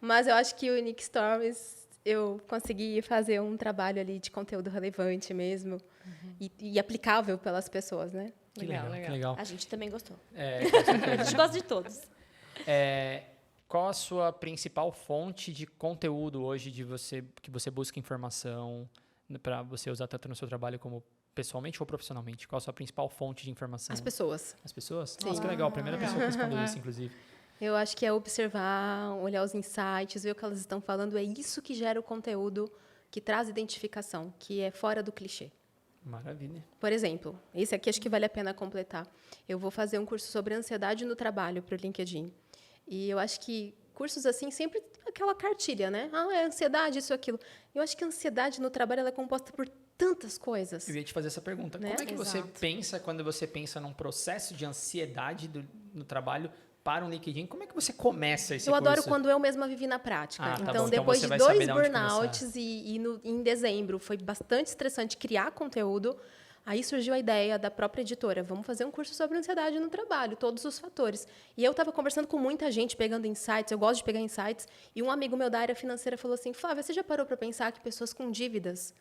Mas eu acho que o Unique Stories, eu consegui fazer um trabalho ali de conteúdo relevante mesmo e aplicável pelas pessoas, né? Que Legal, legal, legal. que legal. A gente também gostou. É, com A gente certeza. gosta de todos. Qual a sua principal fonte de conteúdo hoje que você busca informação para você usar tanto no seu trabalho como pessoalmente ou profissionalmente? Qual a sua principal fonte de informação? As pessoas. As pessoas? Sim. Nossa, que legal. A primeira pessoa que respondeu isso, inclusive. Eu acho que é observar, olhar os insights, ver o que elas estão falando. É isso que gera o conteúdo que traz identificação, que é fora do clichê. Maravilha. Por exemplo, esse aqui acho que vale a pena completar. Eu vou fazer um curso sobre ansiedade no trabalho para o LinkedIn. E eu acho que cursos assim, sempre tem aquela cartilha, né? É ansiedade, isso, aquilo. Eu acho que a ansiedade no trabalho ela é composta por tantas coisas. Eu ia te fazer essa pergunta. Né? Como é que você Exato. pensa quando você pensa num processo de ansiedade no trabalho para um LinkedIn? Como é que você começa esse Eu adoro curso? quando eu mesma vivi na prática. Ah, tá Então, bom. Então depois você de vai 2 saber de onde burnouts em dezembro, foi bastante estressante criar conteúdo. Aí surgiu a ideia da própria editora, vamos fazer um curso sobre ansiedade no trabalho, todos os fatores. E eu estava conversando com muita gente, pegando insights, eu gosto de pegar insights, e um amigo meu da área financeira falou assim, Flávia, você já parou para pensar que pessoas com dívidas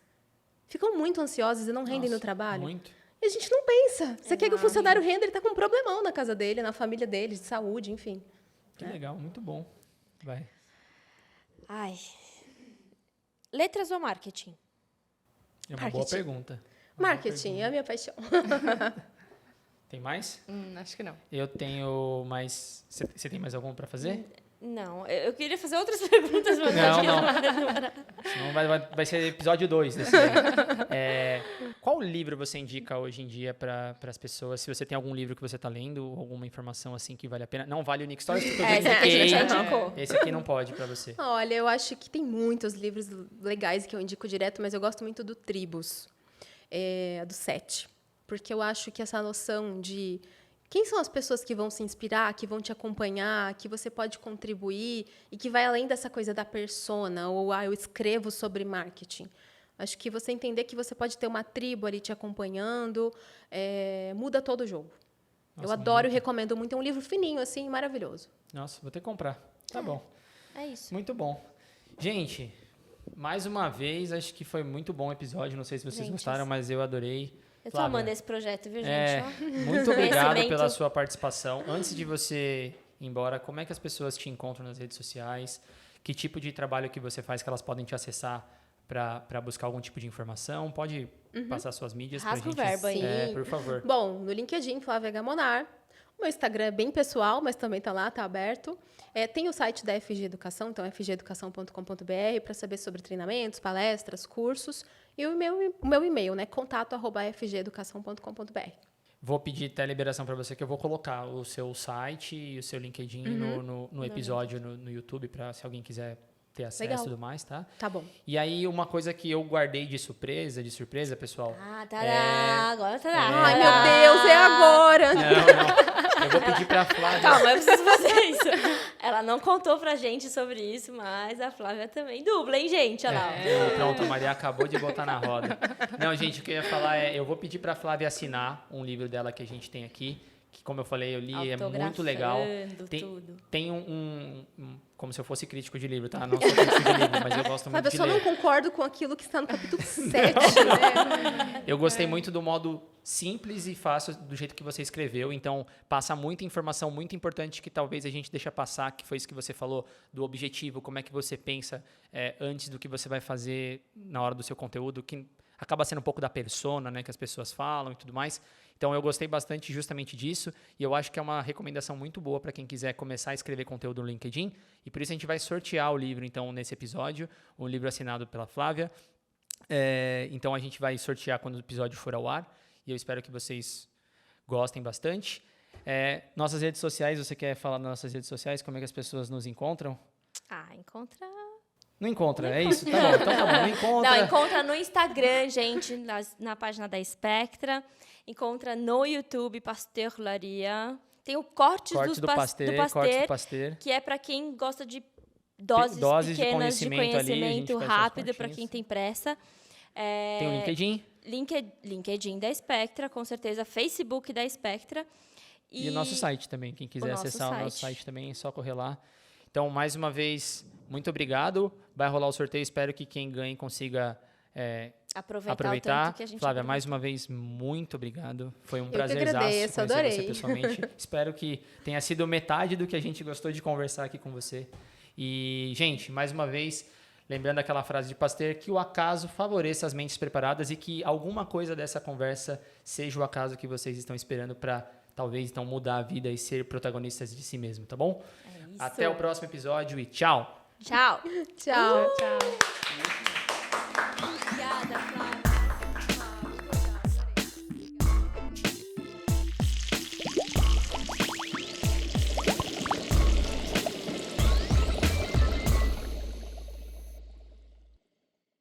ficam muito ansiosas e não rendem Nossa, no trabalho? Muito. E a gente não pensa. Você quer que o funcionário renda, ele está com um problemão na casa dele, na família dele, de saúde, enfim. Que legal, muito bom. Vai. Ai. Letras ou marketing? É uma boa Marketing. pergunta. Marketing é a minha paixão. Tem mais? Acho que não. Eu tenho mais... Você tem mais algum para fazer? Não, eu queria fazer outras perguntas, mas Não, acho que não. Senão vai ser episódio 2 desse daí. Qual livro você indica hoje em dia para as pessoas? Se você tem algum livro que você está lendo, alguma informação assim que vale a pena. Não vale o Nick Stories, porque eu já Esse aqui a gente já indicou. Esse aqui não pode para você. Olha, eu acho que tem muitos livros legais que eu indico direto, mas eu gosto muito do Tribos, do Sete. Porque eu acho que essa noção de quem são as pessoas que vão se inspirar, que vão te acompanhar, que você pode contribuir e que vai além dessa coisa da persona ou eu escrevo sobre marketing. Acho que você entender que você pode ter uma tribo ali te acompanhando, muda todo o jogo. Nossa, eu adoro e muito. recomendo muito. É um livro fininho, assim, maravilhoso. Nossa, vou ter que comprar. Tá bom. É isso. Muito bom. Gente, mais uma vez, acho que foi muito bom o episódio. Não sei se vocês Gente, gostaram, mas eu adorei. Eu tô Flávia, amando esse projeto, viu, gente? muito obrigado Conhecimento. pela sua participação. Antes de você ir embora, como é que as pessoas te encontram nas redes sociais? Que tipo de trabalho que você faz que elas podem te acessar para buscar algum tipo de informação? Pode passar suas mídias para a Rasga o gente. verbo aí. Por favor. Bom, no LinkedIn, Flávia Gamonar. O meu Instagram é bem pessoal, mas também está lá, está aberto. Tem o site da FG Educação, então fgeducação.com.br, para saber sobre treinamentos, palestras, cursos. E o meu e-mail, né? contato@fgeducação.com.br. Vou pedir até liberação para você, que eu vou colocar o seu site e o seu LinkedIn no episódio no YouTube, para se alguém quiser ter acesso Legal. e tudo mais, tá? Tá bom. E aí, uma coisa que eu guardei de surpresa, pessoal. Ah, tará, agora tará. Ai, meu Deus, é agora! Não. Eu vou pedir pra Flávia. Calma, eu preciso fazer isso. Ela não contou pra gente sobre isso, mas a Flávia também. Dubla, hein, gente? Olha lá. Pronto, a Maria acabou de botar na roda. Não, gente, o que eu ia falar eu vou pedir pra Flávia assinar um livro dela que a gente tem aqui, que, como eu falei, eu li, é muito legal. Tudo. Tem como se eu fosse crítico de livro, tá? Não sou crítico de livro, mas eu gosto muito Flávia, eu de só ler. não concordo com aquilo que está no capítulo 7, né? Eu gostei muito do modo simples e fácil do jeito que você escreveu, então passa muita informação muito importante que talvez a gente deixa passar, que foi isso que você falou, do objetivo, como é que você pensa antes do que você vai fazer na hora do seu conteúdo, que acaba sendo um pouco da persona, né, que as pessoas falam e tudo mais. Então eu gostei bastante justamente disso e eu acho que é uma recomendação muito boa para quem quiser começar a escrever conteúdo no LinkedIn e por isso a gente vai sortear o livro então nesse episódio, um livro assinado pela Flávia. Então a gente vai sortear quando o episódio for ao ar e eu espero que vocês gostem bastante. Nossas redes sociais, você quer falar nas nossas redes sociais, como é que as pessoas nos encontram? Encontra... Não encontra, é isso? Tá bom, então tá bom, não encontra. Não, encontra no Instagram, gente, na página da Spectra. Encontra no YouTube, Pasteurlaria. Tem o Cortes do Pasteur, que é para quem gosta de doses de pequenas de conhecimento ali, a gente conhecimento faz rápido, suas para quem continhas. tem pressa. Tem o LinkedIn LinkedIn da Spectra, com certeza. Facebook da Spectra. e o nosso site também. Quem quiser nosso acessar o nosso site. site também, é só correr lá. Então, mais uma vez, muito obrigado. Vai rolar o sorteio. Espero que quem ganhe consiga Aproveitar o aproveitar. tanto que a gente Flávia, aproveitou. mais uma vez, muito obrigado. Foi um que prazerzaço agradeço, conhecer adorei. você pessoalmente. Espero que tenha sido metade do que a gente gostou de conversar aqui com você. E, gente, mais uma vez, lembrando aquela frase de Pasteur, que o acaso favoreça as mentes preparadas e que alguma coisa dessa conversa seja o acaso que vocês estão esperando para, talvez, então, mudar a vida e ser protagonistas de si mesmo, tá bom? É isso. Até o próximo episódio e tchau! Tchau. Tchau. Tchau. Obrigada, Flávia.